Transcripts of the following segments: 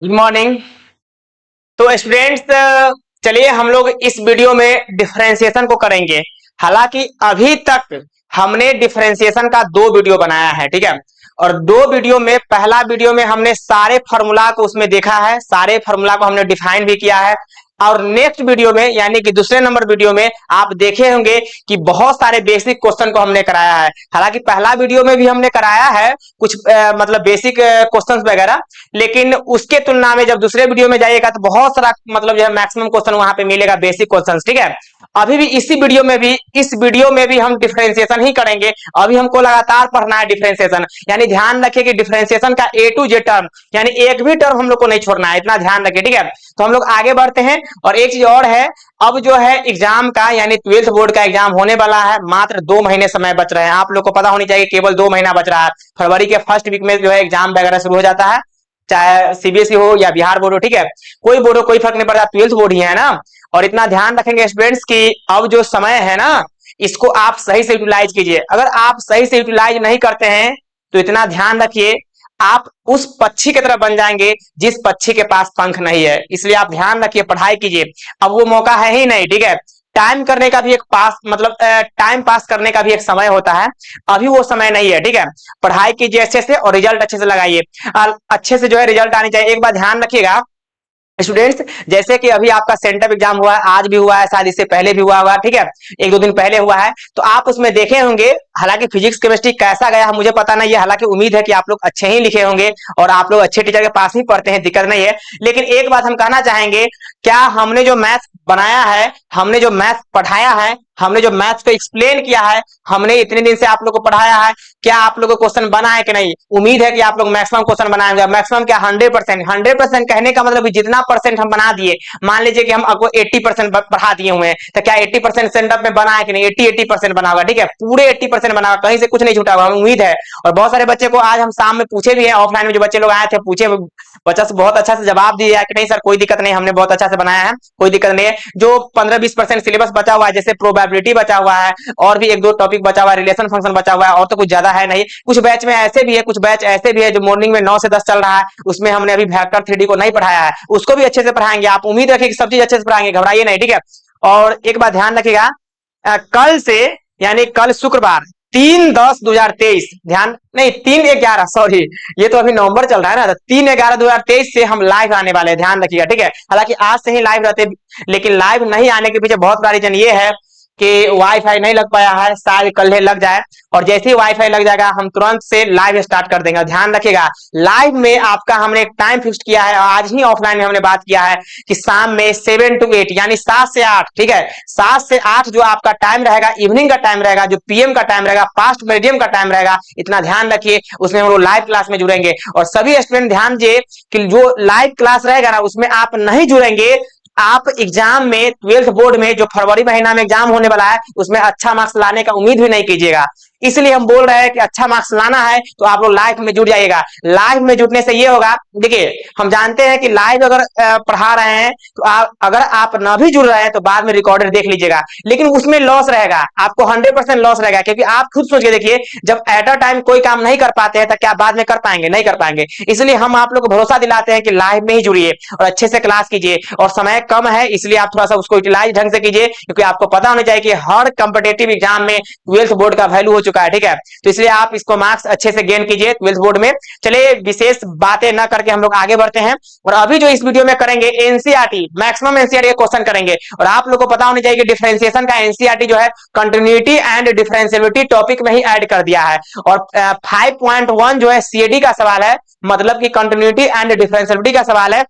Good morning. तो students, चलिए हम लोग इस वीडियो में डिफरेंशिएशन को करेंगे। हालांकि अभी तक हमने डिफरेंशिएशन का दो वीडियो बनाया है, ठीक है। और दो वीडियो में पहला वीडियो में हमने सारे फार्मूला को उसमें देखा है, सारे फार्मूला को हमने डिफाइन भी किया है। और नेक्स्ट वीडियो में यानी कि दूसरे नंबर वीडियो में आप देखे होंगे कि बहुत सारे बेसिक क्वेश्चन को हमने कराया है। हालांकि पहला वीडियो में भी हमने कराया है कुछ मतलब बेसिक क्वेश्चंस वगैरह, लेकिन उसके तुलना में जब दूसरे वीडियो में जाइएगा तो बहुत सारा मतलब जो है मैक्सिमम क्वेश्चन वहां पे मिलेगा, बेसिक क्वेश्चन, ठीक है। अभी भी इसी वीडियो में भी इस वीडियो में भी हम डिफरेंशिएशन ही करेंगे। अभी हमको लगातार पढ़ना है डिफरेंशिएशन, यानी ध्यान रखिए कि डिफरेंशिएशन का ए टू जेड टर्म, यानी एक भी टर्म हम लोग को नहीं छोड़ना है, इतना ध्यान रखिए, ठीक है। तो हम लोग आगे बढ़ते हैं। और एक चीज और है, अब जो है एग्जाम का यानी 12th बोर्ड का एग्जाम होने वाला है, मात्र 2 महीने समय बच रहे हैं। आप लोग को पता होनी चाहिए केवल 2 महीना बच रहा है। फरवरी के फर्स्ट वीक में जो है एग्जाम वगैरह शुरू हो जाता है, चाहे सीबीएसई हो या बिहार बोर्ड हो, ठीक है। कोई बोर्ड हो कोई फर्क नहीं पड़ता, 12th बोर्ड ही है ना। और इतना ध्यान रखेंगे स्टूडेंट्स की अब जो समय है ना, इसको आप सही से यूटिलाइज कीजिए। अगर आप सही से यूटिलाइज नहीं करते हैं तो इतना ध्यान रखिए, आप उस पक्षी की तरह बन जाएंगे जिस पक्षी के पास पंख नहीं है। इसलिए आप ध्यान रखिए, पढ़ाई कीजिए। अब वो मौका है ही नहीं, ठीक है। टाइम करने का भी एक पास मतलब टाइम पास करने का भी एक समय होता है, अभी वो समय नहीं है, ठीक है। पढ़ाई कीजिए अच्छे से और रिजल्ट अच्छे से लगाइए, अच्छे से जो है रिजल्ट आनी चाहिए। एक बात ध्यान रखिएगा स्टूडेंट्स, जैसे कि अभी आपका सेंटर एग्जाम हुआ है, आज भी हुआ है, शायद इससे पहले भी हुआ होगा, ठीक है, एक दो दिन पहले हुआ है। तो आप उसमें देखे होंगे, हालांकि फिजिक्स केमिस्ट्री कैसा गया मुझे पता नहीं है, हालांकि उम्मीद है कि आप लोग अच्छे ही लिखे होंगे और आप लोग अच्छे टीचर के पास ही पढ़ते हैं, दिक्कत नहीं है। लेकिन एक बात हम कहना चाहेंगे, क्या हमने जो मैथ बनाया है, हमने जो मैथ पढ़ाया है, हमने जो मैथ्स को एक्सप्लेन किया है, हमने इतने दिन से आप लोग को पढ़ाया है, क्या आप लोग को क्वेश्चन बना है कि नहीं? उम्मीद है कि आप लोग मैक्सिमम क्वेश्चन बनाएंगे। मैक्सिमम क्या, 100%। 100% कहने का मतलब जितना परसेंट हम बना दिए, मान लीजिए कि हम आपको 80% बढ़ा दिए हुए हैं, तो क्या 80% सेंटअप में बना है कि नहीं? 80% बना होगा, ठीक है, पूरे 80% बना होगा, कहीं से कुछ नहीं छूटा होगा, उम्मीद है। और बहुत सारे बच्चे को आज हम शाम में पूछे भी है, ऑफलाइन में जो बच्चे लोग आए थे पूछे, बच्चा से बहुत अच्छा से जवाब दिया कि नहीं सर कोई दिक्कत नहीं, हमने बहुत अच्छा से बनाया है, कोई दिक्कत नहीं है। जो 15-20% सिलेबस बचा हुआ है, जैसे प्रोबेबिलिटी बचा हुआ है और भी एक दो टॉपिक बचा हुआ है, रिलेशन फंक्शन बचा हुआ है, और तो कुछ ज्यादा है नहीं। कुछ बैच में ऐसे भी है, कुछ बैच ऐसे भी है जो मॉर्निंग में 9 से 10 चल रहा है, उसमें हमने अभी वेक्टर 3D को नहीं पढ़ाया है, उसको भी अच्छे से पढ़ाएंगे। आप उम्मीद रखिए कि सब चीज अच्छे से पढ़ाएंगे, घबराइए नहीं, ठीक है। और एक बात ध्यान रखिएगा, कल से यानी कल शुक्रवार 3/10/2023, ध्यान नहीं 3/11, सॉरी, ये तो अभी नवंबर चल रहा है ना, 3/11/2023 से हम लाइव आने वाले हैं, ध्यान रखिएगा, ठीक है। हालांकि आज से ही लाइव रहते, लेकिन लाइव नहीं आने के पीछे बहुत बड़ा रीजन ये है कि वाईफाई नहीं लग पाया है, शायद कल लग जाए। और जैसे ही वाईफाई लग जाएगा हम तुरंत से लाइव स्टार्ट कर देंगे। ध्यान रखिएगा, लाइव में आपका हमने एक टाइम फिक्स किया है, आज ही ऑफलाइन में हमने बात किया है कि शाम में 7 to 8 यानी 7 से 8, ठीक है, 7 से 8 जो आपका टाइम रहेगा, इवनिंग का टाइम रहेगा, जो पीएम का टाइम रहेगा, पास्ट मीडियम का टाइम रहेगा, इतना ध्यान रखिए। उसमें हम लोग लाइव क्लास में जुड़ेंगे। और सभी स्टूडेंट ध्यान दिए कि जो लाइव क्लास रहेगा ना, उसमें आप नहीं जुड़ेंगे, आप एग्जाम में 12th बोर्ड में जो फरवरी महीना में एग्जाम होने वाला है, उसमें अच्छा मार्क्स लाने का उम्मीद भी नहीं कीजिएगा। इसलिए हम बोल रहे हैं कि अच्छा मार्क्स लाना है तो आप लोग लाइव में जुड़ जाइएगा। लाइव में जुड़ने से ये होगा, देखिए हम जानते हैं कि लाइव अगर पढ़ा रहे हैं तो अगर आप ना भी जुड़ रहे हैं तो बाद में रिकॉर्डेड देख लीजिएगा, लेकिन उसमें लॉस रहेगा, आपको 100% लॉस रहेगा। क्योंकि आप खुद सोच के देखिए, जब एट अ टाइम कोई काम नहीं कर पाते हैं तो क्या बाद में कर पाएंगे? नहीं कर पाएंगे। इसलिए हम आप लोग को भरोसा दिलाते हैं कि लाइव में ही जुड़िए और अच्छे से क्लास कीजिए। और समय कम है, इसलिए आप थोड़ा सा उसको यूटिलाइज ढंग से कीजिए, क्योंकि आपको पता होना चाहिए कि हर कंपिटेटिव एग्जाम में 12th बोर्ड का वैल्यू हो चुका है, ठीक है। तो इसलिए आप इसको मार्क्स अच्छे से गेन कीजिए 12th बोर्ड में। चलिए विशेष बातें न करके हम लोग आगे बढ़ते हैं। और अभी जो इस वीडियो में करेंगे एनसीईआरटी, मैक्सिमम एनसीईआरटी के क्वेश्चन करेंगे। और आप लोग को पता होना चाहिए कि डिफरेंशिएशन का एनसीईआरटी जो है कंटिन्यूटी एंड डिफरेंशियबिलिटी टॉपिक में ही ऐड कर दिया है। और 5.1 जो है सीएडी का सवाल है, मतलब कि कंटिन्यूटी एंड डिफरेंशियबिलिटी का सवाल है।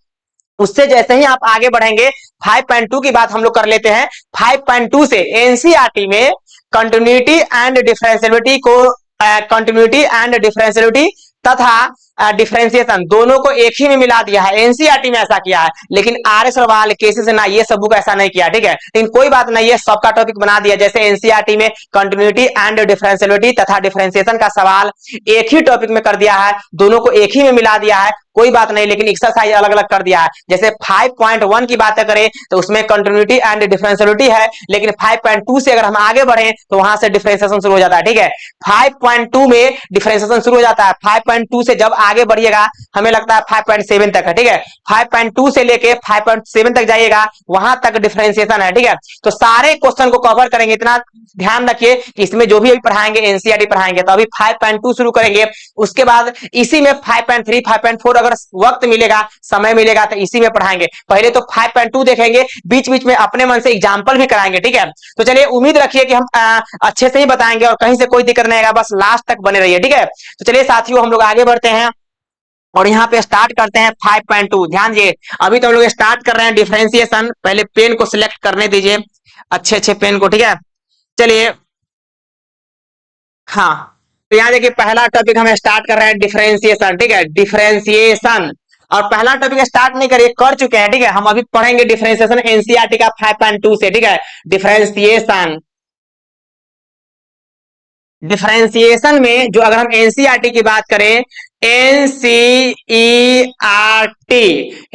उससे जैसे ही आप आगे बढ़ेंगे 5.2 की बात हम लोग कर लेते हैं। 5.2 से एनसीईआरटी में कंटिन्यूटी एंड डिफरेंशियबिलिटी को, कंटिन्यूटी एंड डिफरेंशियबिलिटी तथा डिफरेंशिएशन दोनों को एक ही में मिला दिया है। एनसीईआरटी में ऐसा किया है, लेकिन आरएस सवाल केसेस ना, ये सब बुक ऐसा नहीं किया, ठीक है। लेकिन कोई बात नहीं है, सबका टॉपिक बना दिया। जैसे एनसीईआरटी में कंटिन्यूटी एंड डिफरेंशियबिलिटी तथा डिफरेंशिएशन का सवाल एक ही टॉपिक में कर दिया है, दोनों को एक ही में मिला दिया है। कोई बात नहीं, लेकिन एक्सरसाइज अलग अलग कर दिया है। जैसे 5.1 की बात करें तो उसमें कंटिन्यूटी एंड डिफरेंशियलिटी है, लेकिन 5.2 से अगर हम आगे बढ़े तो वहां से डिफरेंशिएशन शुरू हो जाता है। ठीक है, 5.2 में डिफरेंशिएशन शुरू हो जाता है। 5.2 से जब आगे बढ़िएगा हमें लगता है 5.7 तक है। ठीक है, 5.2 से लेके 5.7 तक जाइएगा, वहां तक डिफरेंशिएशन है। ठीक है, तो सारे क्वेश्चन को कवर करेंगे। इतना ध्यान रखिए कि इसमें जो भी अभी पढ़ाएंगे एनसीईआरटी पढ़ाएंगे, तो अभी 5.2 शुरू करेंगे, उसके बाद इसी में 5.3 5.4 अगर वक्त मिलेगा, समय मिलेगा तो इसी में पढ़ाएंगे। पहले तो 5.2 देखेंगे, बीच बीच में अपने मन से एग्जाम्पल भी कराएंगे। ठीक है, तो चलिए उम्मीद रखिए कि हम अच्छे से ही बताएंगे और कहीं से कोई दिक्कत नहीं आएगा, बस लास्ट तक बने रहिए। ठीक है, तो चलिए साथियों हम लोग आगे बढ़ते हैं और यहाँ पे स्टार्ट करते हैं 5.2। ध्यान दीजिए, अभी तो हम लोग स्टार्ट कर रहे हैं डिफरेंशिएशन। पहले पेन को सिलेक्ट करने दीजिए, अच्छे अच्छे पेन को। ठीक है, चलिए हाँ, तो यहाँ देखिए पहला टॉपिक हम स्टार्ट कर रहे हैं डिफरेंशिएशन। ठीक है, डिफरेंशिएशन, और पहला टॉपिक स्टार्ट नहीं करिए, कर चुके हैं। ठीक है, हम अभी पढ़ेंगे डिफरेंशिएशन एनसीईआरटी का 5.2 से। ठीक है, डिफरेंशिएशन, डिफरेंशिएशन में जो अगर हम एनसीईआरटी की बात करें, एनसीईआरटी,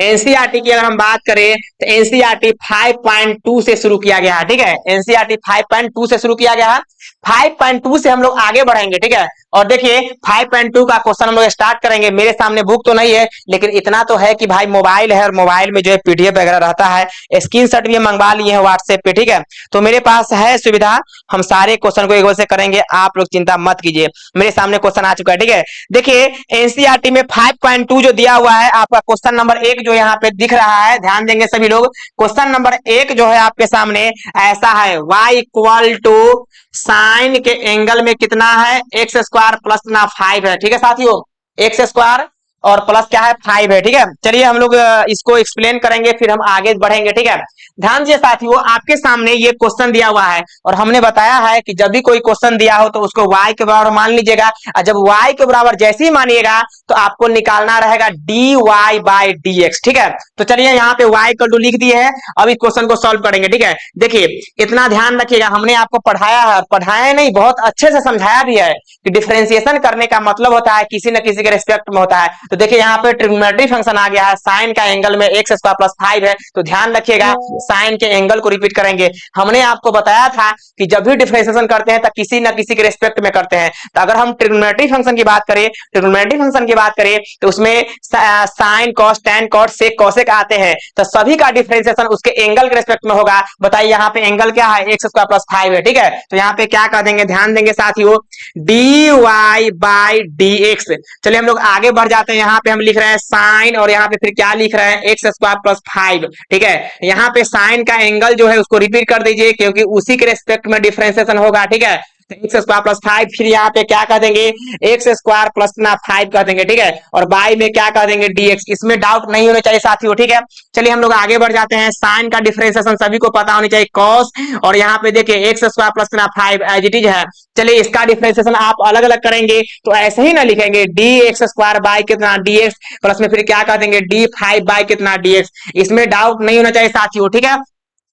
एनसीईआरटी की अगर हम बात करें तो एनसीईआरटी 5.2 से शुरू किया गया है। ठीक है, एनसीईआरटी 5.2 से शुरू किया गया है। 5.2 से हम लोग आगे बढ़ेंगे। ठीक है, और देखिए 5.2 का क्वेश्चन हम लोग स्टार्ट करेंगे। मेरे सामने बुक तो नहीं है, लेकिन इतना तो है कि भाई मोबाइल है और मोबाइल में जो है पीडीएफ वगैरह रहता है, स्क्रीनशॉट भी मंगवा लिए हैं व्हाट्सएप पे। ठीक है, तो मेरे पास है सुविधा, हम सारे क्वेश्चन को एक बार से करेंगे, आप लोग चिंता मत कीजिए। मेरे सामने क्वेश्चन आ चुका है। ठीक है, देखिए एनसीईआरटी में 5.2 जो दिया हुआ है, आपका क्वेश्चन नंबर 1 जो यहाँ पे दिख रहा है, ध्यान देंगे सभी लोग। क्वेश्चन नंबर 1 जो है आपके सामने ऐसा है, y इक्वल टू साइन के एंगल में कितना है, एक्स स्क्वायर प्लस ना 5 है। ठीक है साथियों, एक्स स्क्वायर और प्लस क्या है 5 है। ठीक है, चलिए हम लोग इसको एक्सप्लेन करेंगे, फिर हम आगे बढ़ेंगे। ठीक है, ध्यान दीजिए साथियों, आपके सामने ये क्वेश्चन दिया हुआ है और हमने बताया है कि जब भी कोई क्वेश्चन दिया हो तो उसको y के बराबर मान लीजिएगा, और जब y के बराबर जैसे ही मानिएगा तो आपको निकालना रहेगा dy बाई dx। ठीक है, तो चलिए यहाँ पे y इक्वल टू लिख दिए है, अब इस क्वेश्चन को सॉल्व करेंगे। ठीक है, देखिए इतना ध्यान रखिएगा, हमने आपको पढ़ाया है, पढ़ाया नहीं बहुत अच्छे से समझाया भी है कि डिफरेंशिएशन करने का मतलब होता है किसी न किसी के रिस्पेक्ट में होता है। तो देखिए यहाँ पे ट्रिग्नोमेट्री फंक्शन आ गया है, साइन का एंगल में एक्स स्क्वायर प्लस 5 है, तो ध्यान रखिएगा साइन के एंगल को रिपीट करेंगे। हमने आपको बताया था कि जब भी डिफरेंशिएशन करते हैं तो किसी न किसी के रिस्पेक्ट में करते हैं। तो अगर हम ट्रिग्नोमेट्री फंक्शन की बात करें, ट्रिग्नोमेट्री फंक्शन की बात करें तो उसमें sine cos tan cot sec cosec आते हैं, तो सभी का डिफरेंशिएशन उसके एंगल के रिस्पेक्ट में होगा। बताइए यहाँ पे एंगल क्या है, एक्स स्क्वायर प्लस 5 है। ठीक है, तो यहाँ पे क्या कर देंगे, ध्यान देंगे साथियों, dy बाई dx। चलिए हम लोग आगे बढ़ जाते हैं, यहाँ पे हम लिख रहे हैं साइन और यहाँ पे फिर क्या लिख रहे हैं, एक्स स्क्वायर प्लस 5। ठीक है, यहाँ पे साइन का एंगल जो है उसको रिपीट कर दीजिए क्योंकि उसी के रेस्पेक्ट में डिफरेंशिएशन होगा। ठीक है, एक्स स्क्वायर प्लस 5, फिर यहाँ पे क्या कर देंगे, एक्स स्क्वायर प्लस ना 5 कर देंगे। ठीक है, और बाई में क्या कर देंगे dx। इसमें डाउट नहीं होना चाहिए साथियों। ठीक है, चलिए हम लोग आगे बढ़ जाते हैं। साइन का डिफरेंशिएशन सभी को पता होनी चाहिए, कॉस, और यहाँ पे देखिए एक्स स्क्वायर प्लस ना 5 एज इट इज है। चलिए इसका डिफरेंशिएशन आप अलग अलग करेंगे तो ऐसे ही ना लिखेंगे, डी एक्स स्क्वायर बाई कितना dx, प्लस में फिर क्या कर देंगे d5 बाई कितना dx। इसमें डाउट नहीं होना चाहिए साथियों। ठीक है,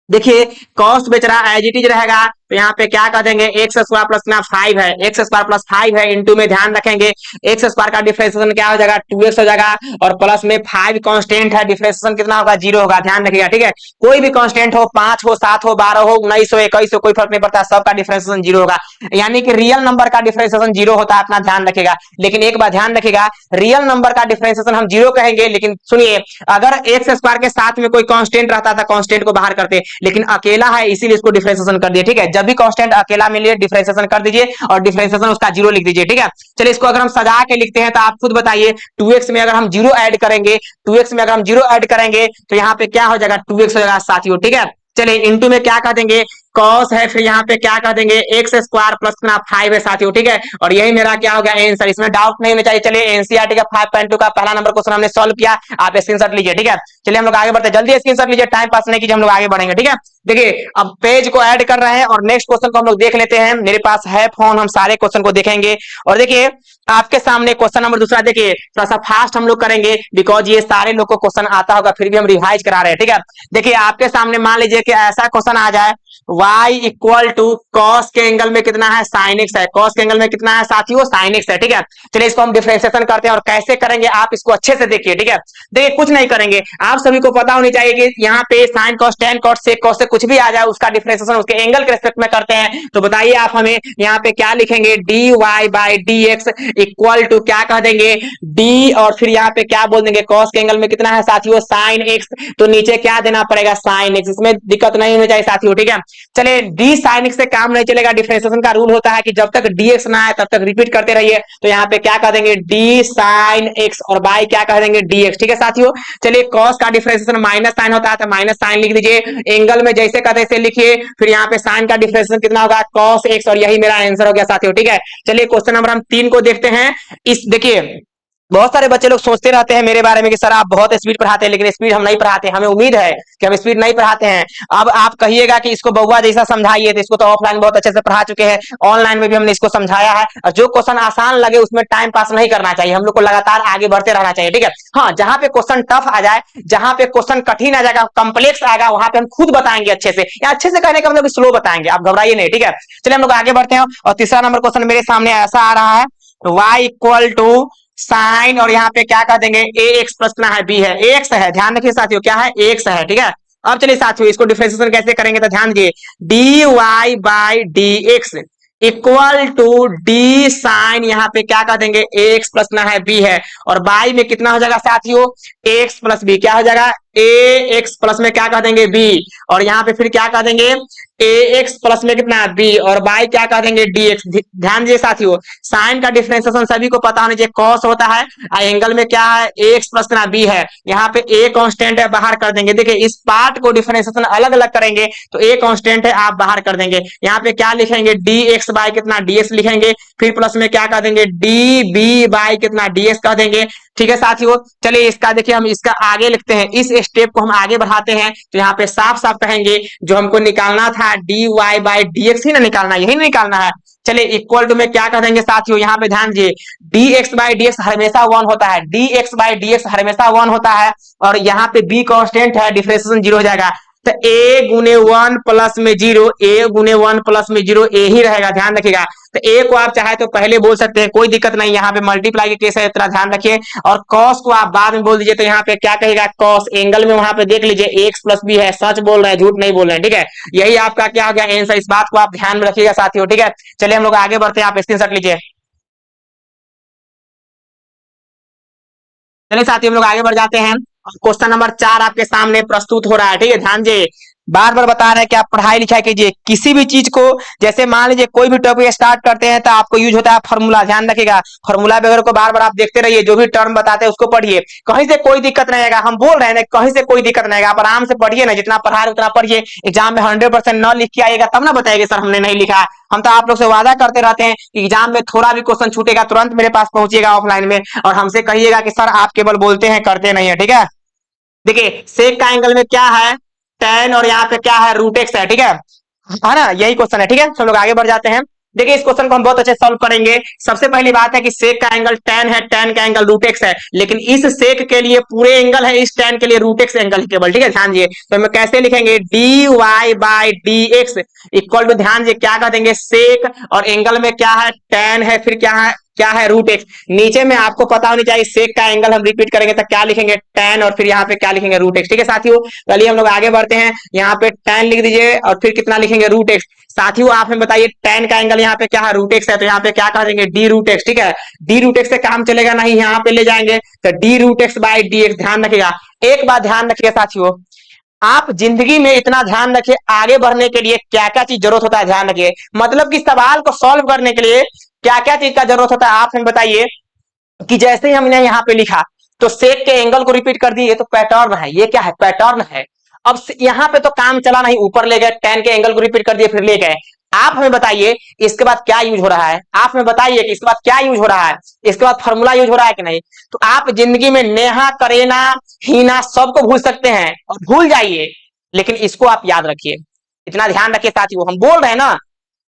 देखिए कॉस्ट बेच रहा एज इट इज रहेगा, तो यहाँ पे क्या कर देंगे, एक्स स्क्वायर प्लस ना 5 है, एक्स स्क्वायर प्लस 5 है, इंटू में ध्यान रखेंगे एक्स स्क्वायर का डिफरेंशिएशन क्या हो जाएगा 2x हो जाएगा, और प्लस में 5 कांस्टेंट है, डिफरेंशिएशन कितना होगा 0 होगा। ध्यान रखिएगा। ठीक है, कोई भी कांस्टेंट हो, 5 हो, 7 हो, 12 हो, 19 हो, 21 हो, कोई फर्क नहीं पड़ता, सबका डिफरेंशिएशन 0 होगा। यानी कि रियल नंबर का डिफरेंशिएशन 0 होता है, अपना ध्यान रखिएगा। लेकिन एक बात ध्यान रखिएगा, रियल नंबर का डिफरेंशिएशन हम 0 कहेंगे, लेकिन सुनिए अगर एक्स स्क्वायर के साथ में कोई कांस्टेंट रहता था, कांस्टेंट को बाहर करते, लेकिन अकेला है इसीलिए इसको डिफरेंशिएशन कर दिया। ठीक है, जब भी कांस्टेंट अकेला मिले डिफरेंशिएशन कर दीजिए और डिफरेंशिएशन उसका 0 लिख दीजिए। ठीक है, चलिए इसको अगर हम सजा के लिखते हैं तो आप खुद बताइए, 2x में अगर हम 0 ऐड करेंगे, 2x में अगर हम 0 ऐड करेंगे तो यहाँ पे क्या हो जाएगा 2x हो जाएगा साथियों। ठीक है, चलिए इंटू में क्या कर देंगे, कॉस है, फिर यहाँ पे क्या कर देंगे एक्स स्क्वायर प्लस 5 है साथियों। ठीक है, और यही मेरा क्या हो गया आंसर, इसमें डाउट नहीं होना चाहिए। चलिए एनसीईआरटी का 5.2 का पहला नंबर क्वेश्चन हमने सॉल्व किया, आप स्क्रीनशॉट लीजिए। ठीक है, चलिए हम लोग आगे बढ़ते हैं, जल्दी स्क्रीनशॉट लीजिए, टाइम पास नहीं कीजिए, हम लोग आगे बढ़ेंगे। ठीक है, देखिए अब पेज को ऐड कर रहे हैं और नेक्स्ट क्वेश्चन को हम लोग देख लेते हैं। मेरे पास है फोन, हम सारे क्वेश्चन को देखेंगे। और देखिए आपके सामने क्वेश्चन नंबर दूसरा, देखिए थोड़ा सा फास्ट हम लोग करेंगे बिकॉज ये सारे लोग को क्वेश्चन आता होगा, फिर भी हम रिवाइज करा रहे हैं, ठीक है। देखिए आपके सामने मान लीजिए कि ऐसा क्वेश्चन आ जाए, y इक्वल टू कॉस के एंगल में कितना है, साइन एक्स है। कॉस के एंगल में कितना है साथियों, साइन एक्स है, ठीक है। चलिए इसको हम डिफरेंशिएशन करते हैं और कैसे करेंगे आप इसको अच्छे से देखिए, ठीक है। देखिए कुछ नहीं करेंगे, आप सभी को पता होनी चाहिए कि यहाँ पे sine cos tan cos sec cos से कुछ भी आ जाए उसका डिफरेंशिएशन उसके एंगल के रिस्पेक्ट में करते हैं। तो बताइए आप हमें यहाँ पे क्या लिखेंगे, d Y by D x equal to क्या कह देंगे, डी और फिर यहाँ पे क्या बोल देंगे, कॉस के एंगल में कितना है साथियों, साइन एक्स। तो नीचे क्या देना पड़ेगा, साइन एक्स। इसमें दिक्कत नहीं होनी चाहिए साथियों, ठीक है। चलिए डी साइन एक्स से काम नहीं चलेगा, डिफरेंशिएशन का रूल होता है कि जब तक डीएक्स ना आए तब तक रिपीट करते रहिए। तो यहाँ पे क्या कह देंगे, डी साइन एक्स और बाई क्या कह देंगे, डीएक्स, ठीक है साथियों। चलिए कॉस का डिफरेंशिएशन माइनस साइन होता है तो माइनस साइन लिख दीजिए, एंगल में जैसे कहते हैं लिखिए, फिर यहाँ पे साइन का डिफरेंशिएशन कितना होगा, कॉस एक्स, और यही मेरा आंसर हो गया साथियों, ठीक है। चलिए क्वेश्चन नंबर हम 3 को देखते हैं। इस देखिए बहुत सारे बच्चे लोग सोचते रहते हैं मेरे बारे में कि सर आप बहुत स्पीड पढ़ाते हैं, लेकिन स्पीड हम नहीं पढ़ाते, हमें उम्मीद है कि हम स्पीड नहीं पढ़ाते हैं। अब आप कहिएगा कि इसको बउआ जैसा समझाइए, तो इसको तो ऑफलाइन बहुत अच्छे से पढ़ा चुके हैं, ऑनलाइन में भी हमने इसको समझाया है। और जो क्वेश्चन आसान लगे उसमें टाइम पास नहीं करना चाहिए, हम लोग को लगातार आगे बढ़ते रहना चाहिए, ठीक है। हाँ, जहां पे क्वेश्चन टफ आ जाए, जहां पे क्वेश्चन कठिन आ जाएगा, कॉम्प्लेक्स आएगा, वहां पे हम खुद बताएंगे अच्छे से, या अच्छे से कहने का मतलब स्लो बताएंगे, आप घबराइए नहीं, ठीक है। चलिए हम लोग आगे बढ़ते हैं और तीसरा नंबर क्वेश्चन मेरे सामने ऐसा आ रहा है, y इक्वल टू साइन और यहाँ पे क्या कर देंगे, ए एक्स प्लस कितना है, बी है, ए एक्स है, ध्यान रखिए साथियों, क्या है, ए एक्स है, ठीक है। अब चलिए साथियों इसको डिफरेंशिएशन कैसे करेंगे, तो ध्यान दीजिए, d Y by D x equal to d sine, यहाँ पे क्या कर देंगे, ए एक्स प्लस कितना है, बी है, और बाई में कितना हो जाएगा साथियों, एक्स प्लस बी, क्या हो जाएगा, ए एक्स प्लस में क्या कर देंगे, बी, और यहाँ पे फिर क्या कर देंगे, ए एक्स प्लस में कितना है, बी, और बाई क्या कर देंगे, डी एक्स। ध्यान दीजिए साथियों, साइन का डिफरेंशिएशन सभी को पता होना चाहिए, कॉस होता है, एंगल में क्या है, ए एक्स प्लस कितना, बी है, यहाँ पे ए कांस्टेंट है, बाहर कर देंगे। देखिए इस पार्ट को डिफरेंशिएशन अलग अलग करेंगे तो ए कांस्टेंट है, आप बाहर कर देंगे। यहाँ पे क्या लिखेंगे, डी एक्स बाई कितना, डी एक्स लिखेंगे, फिर प्लस में क्या कर देंगे, डी बी बाई कितना, डी एक्स कर देंगे, ठीक है साथियों। चलिए इसका देखिए हम इसका आगे लिखते हैं, इस स्टेप को हम आगे बढ़ाते हैं, तो यहाँ पे साफ साफ कहेंगे जो हमको निकालना था D Y by D X ही ना निकालना, यही निकालना है। चलिए इक्वल टू में क्या कर देंगे साथियों, यहाँ पे ध्यान दीजिए, D x by D x हमेशा 1 होता है, D x by D x हमेशा 1 होता है, और यहाँ पे बी कांस्टेंट है, डिफरेंशिएशन 0 हो जाएगा। तो ए गुने 1 प्लस में 0, ए गुने 1 प्लस में 0 ए ही रहेगा, ध्यान रखिएगा। तो ए को आप चाहे तो पहले बोल सकते हैं, कोई दिक्कत नहीं, यहाँ पे मल्टीप्लाई के केस है, इतना ध्यान रखिए। और कॉस को आप बाद में बोल दीजिए, तो यहाँ पे क्या कहेगा, कॉस, एंगल में वहां पे देख लीजिए एक्स प्लस बी है, सच बोल रहे हैं, झूठ नहीं बोल रहे हैं, ठीक है। यही आपका क्या हो गया आंसर, इस बात को आप ध्यान में रखिएगा साथियों, ठीक है। चलिए हम लोग आगे बढ़ते हैं, आप स्क्रीनशॉट लीजिए। चलिए साथियों हम लोग आगे बढ़ जाते हैं, क्वेश्चन नंबर 4 आपके सामने प्रस्तुत हो रहा है, ठीक है। ध्यान दीजिए, बार बार बता रहे हैं कि आप पढ़ाई लिखाई कीजिए, किसी भी चीज को, जैसे मान लीजिए कोई भी टॉपिक स्टार्ट करते हैं तो आपको यूज होता है फार्मूला, ध्यान रखिएगा। फार्मूला वगैरह को बार बार आप देखते रहिए, जो भी टर्म बताते हैं उसको पढ़िए, कहीं से कोई दिक्कत नहीं आएगा, हम बोल रहे हैं ना, कहीं से कोई दिक्कत नहीं आएगा, आप आराम से पढ़िए ना, जितना पढ़ा रहे उतना पढ़िए। एग्जाम में 100% न लिख के आएगा तब ना बताएंगे सर हमने नहीं लिखा। हम तो आप लोग से वादा करते रहते हैं कि एग्जाम में थोड़ा भी क्वेश्चन छूटेगा तुरंत मेरे पास पहुंचिएगा ऑफलाइन में, और हमसे कहिएगा कि सर आप केवल बोलते हैं करते नहीं है, ठीक है। देखिए सेक का एंगल में क्या है, tan, और यहाँ पे क्या है, रूट एक्स है, ठीक है ना, यही क्वेश्चन है, ठीक है। तो लोग आगे बढ़ जाते हैं। देखिए इस क्वेश्चन को हम बहुत अच्छे से सॉल्व करेंगे। सबसे पहली बात है कि सेक का एंगल tan है, tan का एंगल रूट एक्स है, लेकिन इस सेक के लिए पूरे एंगल है, इस tan के लिए रूट एक्स एंगल केवल, ठीक है। ध्यान दीजिए, तो हम कैसे लिखेंगे, d Y by D x equal to, ध्यान दीजिए क्या कर देंगे, सेक और एंगल में क्या है, tan है, फिर क्या है रूट एक्स। नीचे में आपको पता होनी चाहिए सेक का एंगल हम रिपीट करेंगे तो क्या लिखेंगे, tan, और फिर यहाँ पे क्या लिखेंगे, रूट एक्स, ठीक है साथियों। चलिए हम लोग आगे बढ़ते हैं, यहाँ पे tan लिख दीजिए और फिर कितना लिखेंगे, रूट एक्स। साथियों आप हमें बताइए tan का एंगल यहाँ पे क्या है, रूट एक्स है, तो यहाँ पे क्या कर देंगे, डी रूट एक्स, ठीक है। डी रूट एक्स से काम चलेगा नहीं, यहाँ पे ले जाएंगे तो d root x by D x. ध्यान रखिएगा, एक बात ध्यान रखिएगा साथियों, आप जिंदगी में इतना ध्यान रखिए, आगे बढ़ने के लिए क्या क्या चीज जरूरत होता है, ध्यान रखिए, मतलब कि सवाल को सॉल्व करने के लिए क्या क्या चीज का जरूरत होता है, आप हमें बताइए। कि जैसे ही हमने यहाँ पे लिखा तो सेक के एंगल को रिपीट कर दिए, तो पैटर्न है, ये क्या है, पैटर्न है। अब यहाँ पे तो काम चला नहीं, ऊपर ले गए, tan के एंगल को रिपीट कर दिए, फिर ले गए। आप हमें बताइए इसके बाद क्या यूज हो रहा है, आप हमें बताइए कि इसके बाद क्या यूज हो रहा है, इसके बाद फॉर्मूला यूज हो रहा है कि नहीं। तो आप जिंदगी में नेहा, करेना, हीना सबको भूल सकते हैं और भूल जाइए, लेकिन इसको आप याद रखिए, इतना ध्यान रखिए साथियों, हम बोल रहे हैं ना,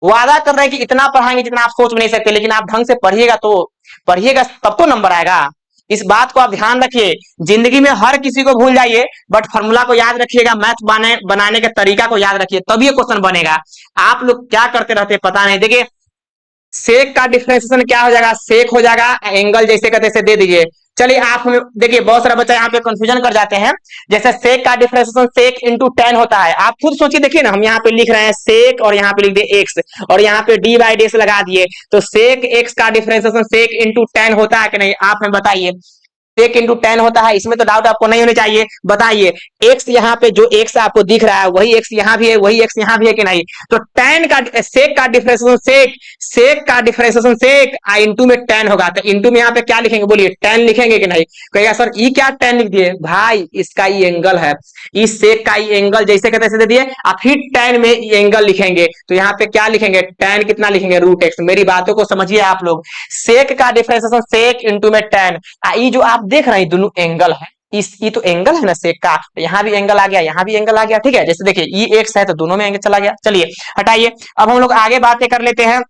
वादा कर रहे हैं कि इतना पढ़ाएंगे जितना आप सोच नहीं सकते, लेकिन आप ढंग से पढ़िएगा तो, पढ़िएगा तब तो नंबर आएगा। इस बात को आप ध्यान रखिए। जिंदगी में हर किसी को भूल जाइए, बट फॉर्मूला को याद रखिएगा, मैथ बनाने के तरीका को याद रखिए, तभी ये क्वेश्चन बनेगा। आप लोग क्या करते रहते पता नहीं। देखिए सेक का डिफरेंशिएशन क्या हो जाएगा, सेक हो जाएगा, एंगल जैसे कहते से दे दीजिए। चलिए आप हमें देखिए, बहुत सारा बच्चा यहाँ पे कंफ्यूजन कर जाते हैं। जैसे सेक का डिफरेंशिएशन सेक इंटू टेन होता है, आप खुद सोचिए, देखिए ना हम यहाँ पे लिख रहे हैं सेक और यहाँ पे लिख दिए एक्स और यहाँ पे डी बाई डी लगा दिए, तो सेक एक्स का डिफरेंशिएशन सेक इंटू टेन होता है कि नहीं, आप हमें बताइए। सेक इंटू टेन होता है, इसमें तो डाउट आपको नहीं होनी चाहिए। बताइए एक्स यहाँ पे जो एक्स आपको दिख रहा है वही एक्स यहाँ भी है, वही एक्स यहाँ भी है कि नहीं। तो टेन का सेक का डिफरेंशिएशन सेक, सेक का डिफरेंशिएशन सेक इंटू में टेन होगा, तो इंटू में यहाँ पे क्या लिखेंगे, बोलिए टेन लिखेंगे कि नहीं। कहेगा सर ई क्या टेन लिख दिए, भाई इसका ई एंगल है, इस सेक का ई एंगल जैसे कहते दे दिए, आप फिर टेन में ई एंगल लिखेंगे, तो यहाँ पे क्या लिखेंगे, टेन कितना लिखेंगे, रूट एक्स। मेरी बातों को समझिए आप लोग, सेक का डिफरेंशिएशन सेक इंटू में टेन, ये जो आप देख रहे हैं दोनों एंगल है, इस ये तो एंगल है ना सेक का, तो यहाँ भी एंगल आ गया, यहाँ भी एंगल आ गया, ठीक है। जैसे देखिए ये एक्स है तो दोनों में एंगल चला गया। चलिए हटाइए, अब हम लोग आगे बातें कर लेते हैं।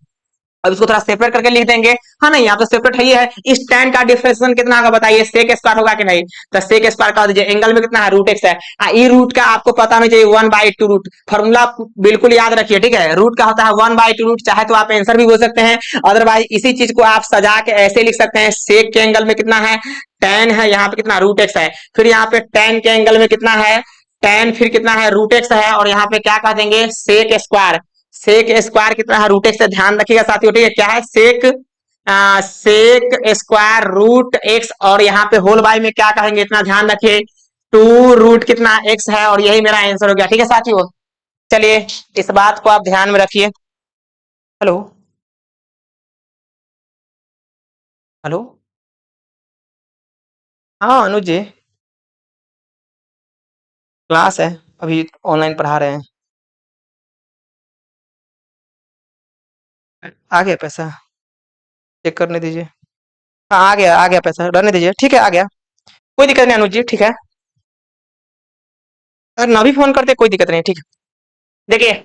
अब इसको थोड़ा सेपरेट करके लिख देंगे, हाँ नहीं यहाँ तो सेपरेट है ही है। इस tan का डिफरेंशिएशन कितना होगा बताइए, सेक स्क्वायर होगा कि नहीं, तो सेक स्क्वायर का दीजिए, एंगल में कितना है, रूट एक्स है। ई रूट का आपको पता होना चाहिए 1/2 रूट, फॉर्मूला बिल्कुल याद रखिए, ठीक है। रूट का होता है 1/2 रूट, चाहे तो आप आंसर भी बोल सकते हैं, अदरवाइज इसी चीज को आप सजा के ऐसे लिख सकते हैं, सेक के एंगल में कितना है, tan है, यहाँ पे कितना रूट एक्स है, फिर यहाँ पे tan के एंगल में कितना है, tan फिर कितना है, रूट एक्स है, और यहाँ पे क्या कह देंगे, सेक स्क्वायर, सेक स्क्वायर कितना है, रूट एक्स से ध्यान रखिएगा साथियों, ठीक है। क्या है सेक, सेक स्क्वायर रूट एक्स, और यहाँ पे होल बाय में क्या कहेंगे, इतना ध्यान रखिए, 2 रूट कितना एक्स है, और यही मेरा आंसर हो गया, ठीक है साथियों। चलिए इस बात को आप ध्यान में रखिए। हेलो हेलो, हाँ अनुज जी, क्लास है, अभी ऑनलाइन पढ़ा रहे हैं। आ गया पैसा, चेक करने दीजिए। हाँ आ गया पैसा, रहने दीजिए, ठीक है आ गया, कोई दिक्कत नहीं अनुज जी, ठीक है। अगर ना भी फोन करते कोई दिक्कत नहीं, ठीक है। देखिए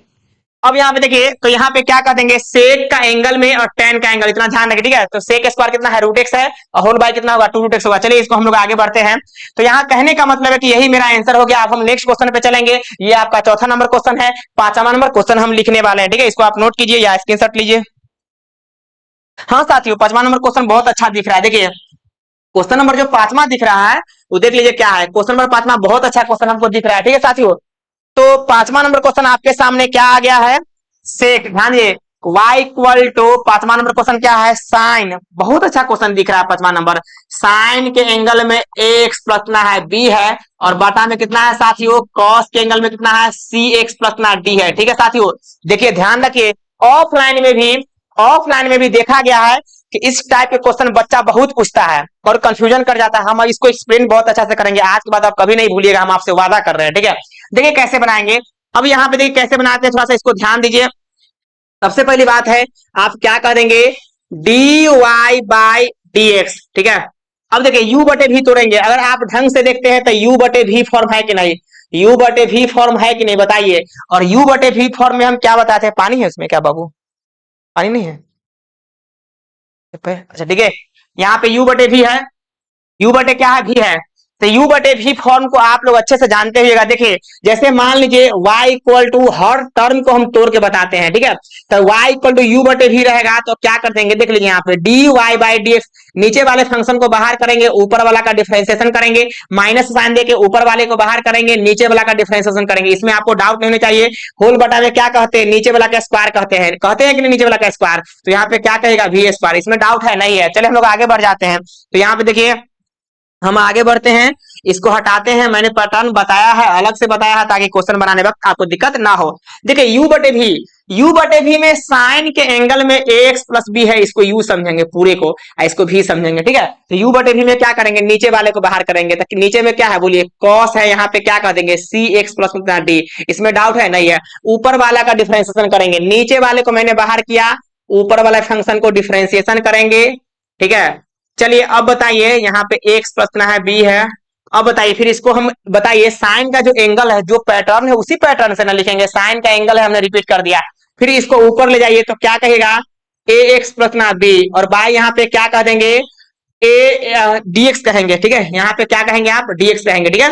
अब यहाँ पे देखिए, तो यहाँ पे क्या कर देंगे, सेक का एंगल में और tan का एंगल, इतना ध्यान रखिए, ठीक है। तो सेक स्क्वायर कितना है, रूट एक्स है, और होल बाय कितना होगा, 2 रूट एक्स होगा। चलिए इसको हम लोग आगे बढ़ते हैं। तो यहाँ कहने का मतलब है कि यही मेरा आंसर हो गया। अब हम नेक्स्ट क्वेश्चन पे चलेंगे, ये आपका चौथा नंबर क्वेश्चन है, 5वां नंबर क्वेश्चन हम लिखने वाले हैं, ठीक है। इसको आप नोट कीजिए या स्क्रीनशॉट लीजिए। हाँ साथियों 5वां नंबर क्वेश्चन बहुत अच्छा दिख रहा है, देखिए क्वेश्चन नंबर जो 5वां दिख रहा है वो देख लीजिए क्या है, क्वेश्चन नंबर 5वां बहुत अच्छा क्वेश्चन हमको दिख रहा है, ठीक है साथियों। तो 5वां नंबर क्वेश्चन आपके सामने क्या आ गया है, सेक, ध्यान दिए, y इक्वल टू, 5वां नंबर क्वेश्चन क्या है, साइन, बहुत अच्छा क्वेश्चन दिख रहा है 5वां नंबर। साइन के एंगल में x प्लस कितना है, b है, और बटा में कितना है साथियों, cos के एंगल में कितना है, cx प्लस कितना d है, ठीक है साथियों। देखिए ध्यान रखिए, ऑफलाइन में भी, ऑफलाइन में भी देखा गया है कि इस टाइप के क्वेश्चन बच्चा बहुत पूछता है और कंफ्यूजन कर जाता है। हम इसको एक्सप्लेन बहुत अच्छा से करेंगे, आज के बाद आप कभी नहीं भूलिएगा, हम आपसे वादा कर रहे हैं, ठीक है। देखिए कैसे बनाएंगे, अब यहाँ पे देखिए कैसे बनाते हैं, थोड़ा सा इसको ध्यान दीजिए। सबसे पहली बात है, आप क्या कर देंगे, d Y by D x, ठीक है। अब देखिए यू बटे भी तोड़ेंगे, अगर आप ढंग से देखते हैं तो यू बटे भी फॉर्म है कि नहीं, यू बटे भी फॉर्म है कि नहीं बताइए। और यू बटे भी फॉर्म में हम क्या बताते हैं, पानी है उसमें क्या बाबू, पानी नहीं है, अच्छा ठीक है। यहाँ पे यू बटे भी है, यू बटे क्या है, भी है, तो यू बटे भी फॉर्म को आप लोग अच्छे से जानते हुएगा। देखिए जैसे मान लीजिए y इक्वल टू, हर टर्म को हम तोड़ के बताते हैं, ठीक है। तो y इक्वल टू यू बटे भी रहेगा, तो क्या कर देंगे, देख लीजिए यहाँ पे d Y by D x, नीचे वाले फंक्शन को बाहर करेंगे, ऊपर वाला का डिफरेंशिएशन करेंगे, माइनस साइन देके ऊपर वाले को बाहर करेंगे, नीचे वाला का डिफरेंशिएशन करेंगे। इसमें आपको डाउट नहीं होना चाहिए। होल बटा में क्या कहते हैं, नीचे वाला का स्क्वायर कहते हैं, कहते हैं कि नहीं नीचे वाला का स्क्वायर, तो यहाँ पे क्या कहेगा, वी स्क्वायर। इसमें डाउट है नहीं है, चलिए हम लोग आगे बढ़ जाते हैं। तो यहाँ पे देखिए हम आगे बढ़ते हैं, इसको हटाते हैं, मैंने पैटर्न बताया है, अलग से बताया है ताकि क्वेश्चन बनाने वक्त आपको दिक्कत ना हो। देखिए यू बटे भी, यू बटे भी में साइन के एंगल में ax प्लस बी है, इसको यू समझेंगे पूरे को, इसको भी समझेंगे, ठीक है। तो यू बटे भी में क्या करेंगे, नीचे वाले को बाहर करेंगे, तो नीचे में क्या है बोलिए, cos है, यहाँ पे क्या कर देंगे, cx प्लस डी, इसमें डाउट है नहीं है। ऊपर वाला का डिफरेंशिएशन करेंगे, नीचे वाले को मैंने बाहर किया, ऊपर वाला फंक्शन को डिफरेंशिएशन करेंगे, ठीक है। चलिए अब बताइए, यहाँ पे x प्लस है b है, अब बताइए फिर इसको हम बताइए साइन का जो एंगल है, जो पैटर्न है उसी पैटर्न से ना लिखेंगे। साइन का एंगल है हमने रिपीट कर दिया, फिर इसको ऊपर ले जाइए तो क्या कहेगा ए एक्स प्लस ना बी, और बाय यहाँ पे क्या कह देंगे ए डीएक्स कहेंगे, ठीक है। यहाँ पे क्या कहेंगे आप डीएक्स कहेंगे, ठीक है।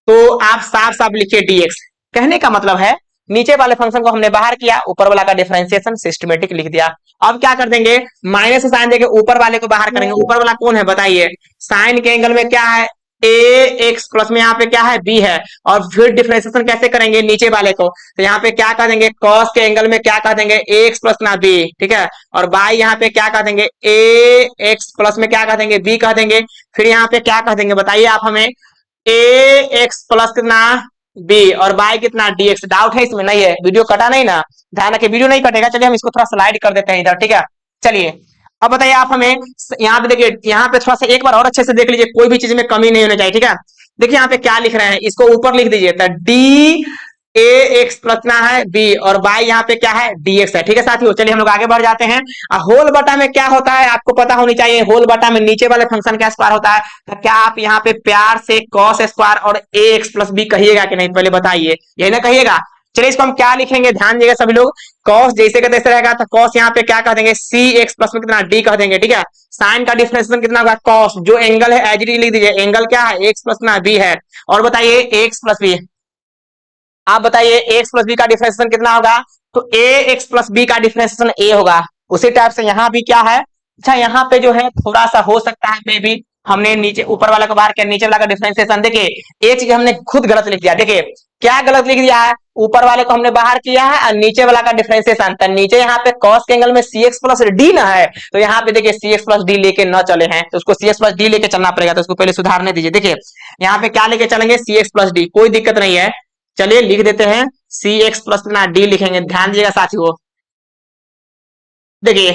तो आप साफ साफ लिखिए डीएक्स। कहने का मतलब है नीचे वाले फंक्शन को हमने बाहर किया, ऊपर वाला का डिफरेंशिएशन सिस्टमेटिक लिख दिया। अब क्या कर देंगे माइनस साइन देके ऊपर वाले को बाहर करेंगे। ऊपर वाला कौन है बताइए, साइन के एंगल में क्या है ए एक्स प्लस में यहाँ पे क्या है बी है, और फिर डिफरेंशिएशन कैसे करेंगे नीचे वाले को, तो यहाँ पे क्या कह देंगे कॉस के एंगल में क्या कह देंगे ए एक्स प्लस ना बी, ठीक है। और बाई यहाँ पे क्या कह देंगे ए एक्स प्लस में क्या कह देंगे बी कह देंगे। फिर यहाँ पे क्या कह देंगे बताइए आप हमें ए एक्स प्लस कितना बी और बाई कितना डीएक्स। डाउट है इसमें नहीं है, वीडियो कटा नहीं ना, ध्यान रखिए वीडियो नहीं कटेगा। चलिए हम इसको थोड़ा स्लाइड कर देते हैं इधर, ठीक है। चलिए अब बताइए आप हमें यहाँ पे देखिए, यहाँ पे थोड़ा सा एक बार और अच्छे से देख लीजिए, कोई भी चीज में कमी नहीं होनी चाहिए, ठीक है। देखिए यहाँ पे क्या लिख रहे हैं, इसको ऊपर लिख दीजिए तो डी ए एक्स प्लस ना है बी और बाई यहाँ पे क्या है डीएक्स है, ठीक है साथियों। चलिए हम लोग आगे बढ़ जाते हैं। होल बटा में क्या होता है आपको पता होनी चाहिए, होल बटा में नीचे वाले फंक्शन का स्क्वायर होता है। तो क्या आप यहाँ पे प्यार से कॉस स्क्वायर और ए एक्स प्लस बी कहिएगा कि नहीं, पहले बताइए, यही ना कहिएगा। चलिए इसको हम क्या लिखेंगे ध्यान दीजिएगा सभी लोग, कॉस जैसे का तैसे रहेगा, तो कॉस यहाँ पे क्या कह देंगे सी एक्स प्लस में कितना डी कह देंगे, ठीक है। साइन का डिफरेंशिएशन कितना होगा कॉस, जो एंगल है एज इट इज लिख दीजिए, एंगल क्या है एक्स प्लस ना बी है। और बताइए एक्स प्लस बी, आप बताइए एक्स प्लस बी का डिफरेंशिएशन कितना होगा, तो ए एक्स प्लस बी का डिफरेंशिएशन ए होगा। उसी टाइप से यहाँ भी क्या है, अच्छा यहाँ पे जो है थोड़ा सा हो सकता है मे भी हमने नीचे ऊपर वाला को बाहर किया, नीचे वाला का डिफरेंशिएशन देखिए एक चीज हमने खुद गलत लिख दिया। देखिए क्या गलत लिख दिया है, ऊपर वाले को हमने बाहर किया है और नीचे वाला का डिफरेंशिएशन, तो नीचे यहाँ पे कॉस के एंगल में सी एक्स प्लस डी ना है, तो यहाँ पे देखिए सी एक्स प्लस डी लेके न चले हैं, तो उसको सी एक्स प्लस डी लेके चलना पड़ेगा, तो उसको पहले सुधारने दीजिए। देखिए यहाँ पे क्या लेके चलेंगे सी एक्स प्लस डी, कोई दिक्कत नहीं है। चलिए लिख देते हैं सी एक्स प्लस ना डी लिखेंगे, ध्यान दीजिएगा साथियों। देखिए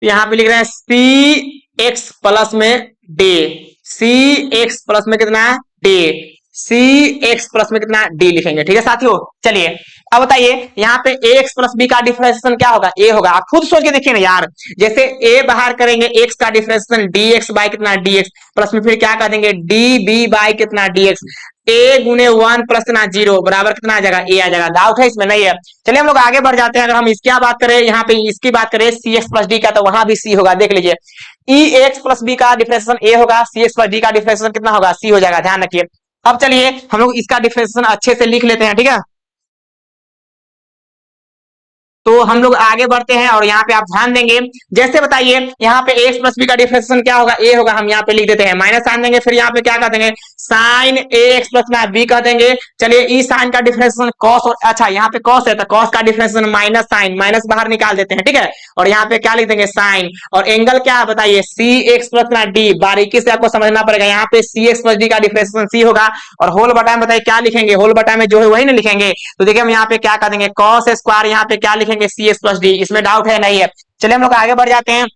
यहाँ पे लिख रहे हैं सी एक्स प्लस में डी, सी एक्स प्लस में कितना है डी, सी एक्स प्लस में कितना डी लिखेंगे, ठीक है साथियों। चलिए अब बताइए यहाँ पे ए एक्स प्लस बी का डिफरेंशिएशन क्या होगा ए होगा, आप खुद सोच के देखिए ना यार। जैसे ए बाहर करेंगे एक्स का डिफरेंशिएशन डी एक्स बाई कितना डी एक्स, प्लस में फिर क्या कर देंगे डी बी बाई कितना डी एक्स, ए गुने वन प्लस कितना जीरो बराबर कितना आ जाएगा ए आ जाएगा। डाउट है इसमें नहीं है। चलिए हम लोग आगे बढ़ जाते हैं। अगर हम इसकी बात करें यहाँ पे इसकी बात करें सी एक्स प्लस डी का, तो वहां भी सी होगा, देख लीजिए ई एक्स प्लस बी का डिफरेंशिएशन ए होगा, सी एक्स प्लस डी का डिफरेंशिएशन कितना होगा सी हो जाएगा, ध्यान रखिए। अब चलिए हम लोग इसका डिफरेंशिएशन अच्छे से लिख लेते हैं, ठीक है। तो हम लोग आगे बढ़ते हैं और यहाँ पे आप ध्यान देंगे, जैसे बताइए यहाँ पे एक्स प्लस बी का डिफरेंशिएशन क्या होगा ए होगा, हम यहाँ पे लिख देते हैं माइनस साइन देंगे, फिर यहाँ पे क्या कर देंगे साइन ए एक्स प्लस ना बी कर देंगे। चलिए ई साइन का डिफरेंशिएशन कॉस, और अच्छा यहाँ पे कॉस है तो कॉस का डिफरेंशिएशन माइनस साइन, माइनस बाहर निकाल देते हैं, ठीक है। और यहाँ पे क्या लिख देंगे साइन, और एंगल क्या है बताइए सी एक्स प्लस ना डी, बारीकी से आपको समझना पड़ेगा। यहाँ पे सी एक्स प्लस डी का डिफरेंशिएशन सी होगा, और होल बटा में बताइए क्या लिखेंगे, होल बटा में जो है वही ना लिखेंगे। तो देखिए हम यहाँ पे क्या कर देंगे कॉस स्क्वायर, यहाँ पे क्या लिखेंगे सी एक्स प्लस डी, इसमें डाउट है नहीं है। चलिए हम लोग आगे बढ़ जाते हैं।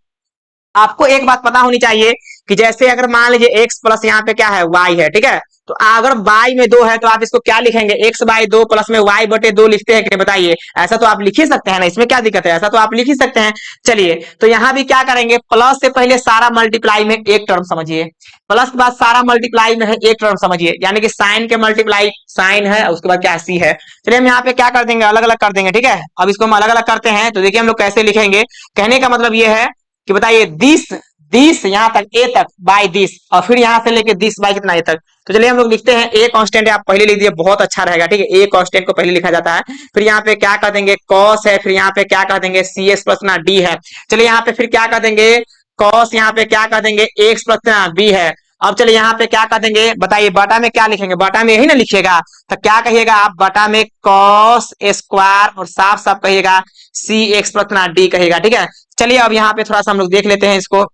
आपको एक बात पता होनी चाहिए कि जैसे अगर मान लीजिए x प्लस यहाँ पे क्या है y है, ठीक है। तो अगर y में 2 है तो आप इसको क्या लिखेंगे x बाई 2 प्लस में y बटे 2 लिखते हैं कि बताइए, ऐसा तो आप लिख ही सकते हैं ना, इसमें क्या दिक्कत है, ऐसा तो आप लिख ही सकते हैं। चलिए तो यहाँ भी क्या करेंगे प्लस से पहले सारा मल्टीप्लाई में एक टर्म समझिए, प्लस के बाद सारा मल्टीप्लाई में है एक टर्म समझिए, यानी कि साइन के मल्टीप्लाई साइन है उसके बाद क्या सी है। चलिए हम यहाँ पे क्या कर देंगे अलग अलग कर देंगे, ठीक है। अब इसको हम अलग अलग करते हैं तो देखिए हम लोग कैसे लिखेंगे, कहने का मतलब ये है कि बताइए दिस दिस यहाँ तक ए तक बाय दिस, और फिर यहाँ से लेके दिस बाय कितना ए तक। तो चलिए हम लोग लिखते हैं ए कांस्टेंट है, आप पहले लिख दिए बहुत अच्छा रहेगा, ठीक है। ए कांस्टेंट को पहले लिखा जाता है, फिर यहाँ पे क्या कर देंगे कॉस है, फिर यहाँ पे क्या कर देंगे सी एक्स प्लस ना डी है। चलिए यहाँ पे फिर क्या कर देंगे कॉस, यहाँ पे क्या कर देंगे एक्स प्लस ना बी है। अब चलिए यहाँ पे क्या कर देंगे बताइए बटा में क्या लिखेंगे, बटा में यही ना लिखिएगा, तो क्या कहिएगा आप बटा में कॉस स्क्वायर और साफ साफ कहिएगा सी एक्स प्लस ना डी कहिएगा, ठीक है। चलिए अब यहाँ पे थोड़ा सा हम लोग देख लेते हैं इसको,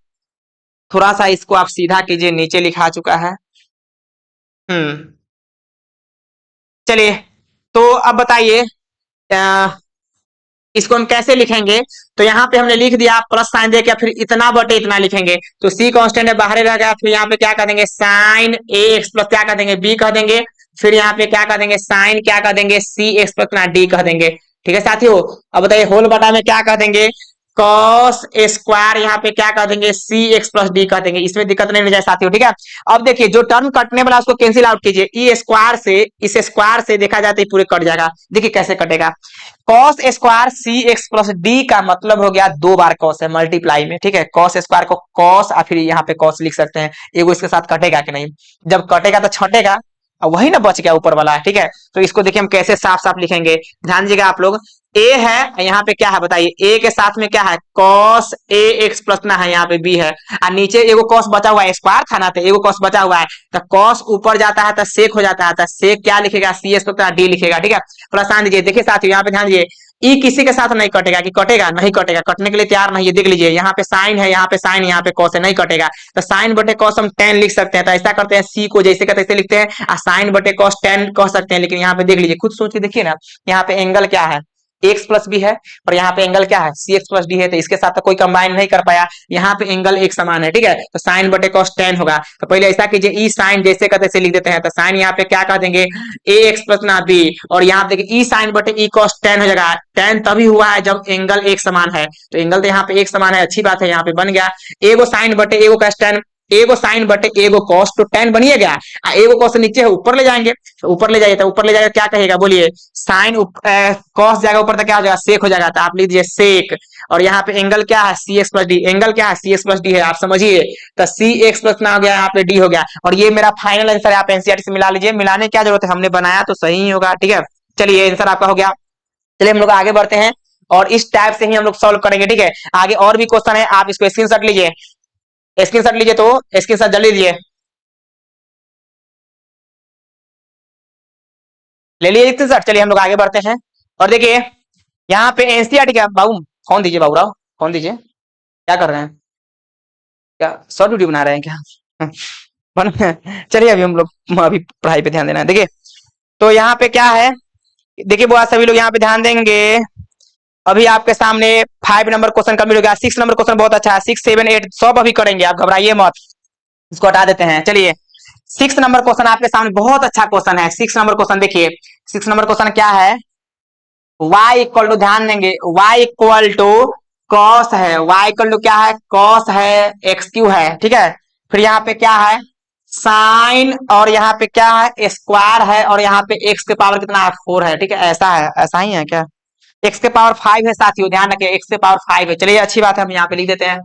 थोड़ा सा इसको आप सीधा कीजिए, नीचे लिखा चुका है। चलिए तो अब बताइए इसको हम कैसे लिखेंगे, तो यहाँ पे हमने लिख दिया प्लस साइन दे के फिर इतना बटे इतना लिखेंगे, तो सी कांस्टेंट है बाहर रह गया, फिर यहाँ पे क्या कर देंगे साइन ए एक्स प्लस क्या कर देंगे बी कह देंगे, फिर यहाँ पे क्या कर देंगे साइन क्या कर देंगे सी एक्स प्लस डी कह देंगे, ठीक है साथियों। अब बताइए होल बटा में क्या कह देंगे कॉस स्क्वायर यहाँ पे क्या कर देंगे सी एक्स प्लस डी कर देंगे, इसमें दिक्कत नहीं हो जाए साथियों, ठीक है। अब देखिए जो टर्म कटने वाला उसको कैंसिल आउट कीजिए, ई स्क्वायर से इस स्क्वायर से देखा जाए तो पूरे कट जाएगा। देखिए कैसे कटेगा, कॉस स्क्वायर सी एक्स प्लस डी का मतलब हो गया 2 बार कॉस है मल्टीप्लाई में, ठीक है। कॉस स्क्वायर को कॉस और फिर यहाँ पे कॉस लिख सकते हैं, एगो इसके साथ कटेगा कि नहीं, जब कटेगा तो छटेगा, और वही ना बच गया ऊपर वाला, ठीक है। तो इसको देखिए हम कैसे साफ साफ लिखेंगे, ध्यान दीजिएगा आप लोग। ए है यहाँ पे क्या है बताइए, ए के साथ में क्या है कॉस ए एक्स प्लस ना है, यहाँ पे बी है, और नीचे एगो कॉस बचा हुआ है, स्क्वायर था ना, तो एगो कॉस बचा हुआ है, तो कॉस ऊपर जाता है तो सेक हो जाता है, तो सेक क्या लिखेगा सी एस प्लस डी लिखेगा, ठीक है। थोड़ा सान दीजिए, देखिए साथियों यहाँ पे ध्यान दीजिए, ई किसी के साथ नहीं कटेगा, कि कटेगा नहीं कटेगा, कटने के लिए तैयार नहीं है, देख लीजिए यहाँ पे साइन है, यहाँ पे साइन, यहाँ पे कॉस है, नहीं कटेगा, तो साइन बटे कॉस हम 10 लिख सकते हैं, तो ऐसा करते हैं सी को जैसे का तैसे लिखते हैं, और साइन बटे कॉस 10 कह सकते हैं, लेकिन यहाँ पे देख लीजिए खुद सोच के देखिए ना, यहाँ पे एंगल क्या है एक्स प्लस बी है, और यहाँ पे एंगल क्या है सी एक्स प्लस डी है, तो इसके साथ तो कोई कंबाइन नहीं कर पाया, यहाँ पे एंगल एक समान है, ठीक है। तो साइन बटे कॉस 10 होगा, तो पहले ऐसा कीजिए ई साइन जैसे का तैसे लिख देते हैं, तो साइन यहाँ पे क्या कर देंगे ए एक्स प्लस ना बी, और यहाँ पे देखिए ई साइन बटे ई कॉस 10 हो जाएगा, 10 तभी हुआ है जब एंगल एक समान है, तो एंगल तो यहाँ पे एक समान है, अच्छी बात है, यहाँ पे बन गया एगो साइन बटे एगो कॉस 10, एगो साइन बटे एगो कॉस, तो 10 बनिए गया, एगो कॉस नीचे है ऊपर ले जाएंगे, तो ऊपर ले जाइए, तो ऊपर ले जाएगा क्या कहेगा बोलिए, साइन कॉस जाएगा ऊपर, तो क्या हो जाएगा सेक हो जाएगा, तो आप लिख दीजिए सेक, और यहाँ पे एंगल क्या है सी एक्स प्लस डी, एंगल क्या है सी एक्स प्लस डी है, आप समझिए, तो सी एक्स प्लस ना हो गया यहाँ पे डी हो गया, और ये मेरा फाइनल आंसर है, आप एनसीईआरटी से मिला लीजिए, मिलाने की क्या जरूरत है, हमने बनाया तो सही ही होगा, ठीक है। चलिए आंसर आपका हो गया, चलिए हम लोग आगे बढ़ते हैं, और इस टाइप से ही हम लोग सॉल्व करेंगे, ठीक है। आगे और भी क्वेश्चन है, आप इसको स्क्रीनशॉट लीजिए, स्क्रीनशॉट लीजिए, तो स्क्रीनशॉट जल्दी लीजिए, ले लीजिए स्क्रीनशॉट। चलिए हम लोग आगे बढ़ते हैं, और देखिए यहाँ पे एनसीईआरटी क्या बाबू फोन दीजिए, बाबू राव फोन दीजिए, क्या कर रहे हैं, क्या शॉर्ट वीडियो बना रहे हैं क्या चलिए अभी हम लोग अभी पढ़ाई पे ध्यान देना है, देखिए तो यहाँ पे क्या है, देखिए वो सभी लोग यहाँ पे ध्यान देंगे, अभी आपके सामने 5 नंबर क्वेश्चन कंप्लीट हो गया, 6 नंबर क्वेश्चन बहुत अच्छा है, 6 7 8 सब अभी करेंगे, आप घबराइए मत, इसको हटा देते हैं। चलिए 6 नंबर क्वेश्चन आपके सामने बहुत अच्छा क्वेश्चन है, 6 नंबर क्वेश्चन देखिए, 6 नंबर क्वेश्चन क्या है, y इक्वल टू, ध्यान देंगे y इक्वल टू कॉस है, y इक्वल टू क्या है कॉस है, एक्स क्यू है, ठीक है। फिर यहाँ पे क्या है साइन, और यहाँ पे क्या है स्क्वायर है, और यहाँ पे x के पावर कितना है 4 है, ठीक है, ऐसा है, ऐसा ही है क्या, x के पावर 5 है साथियों, ध्यान रखिए x के पावर 5 है, चलिए अच्छी बात है, हम यहाँ पे लिख देते हैं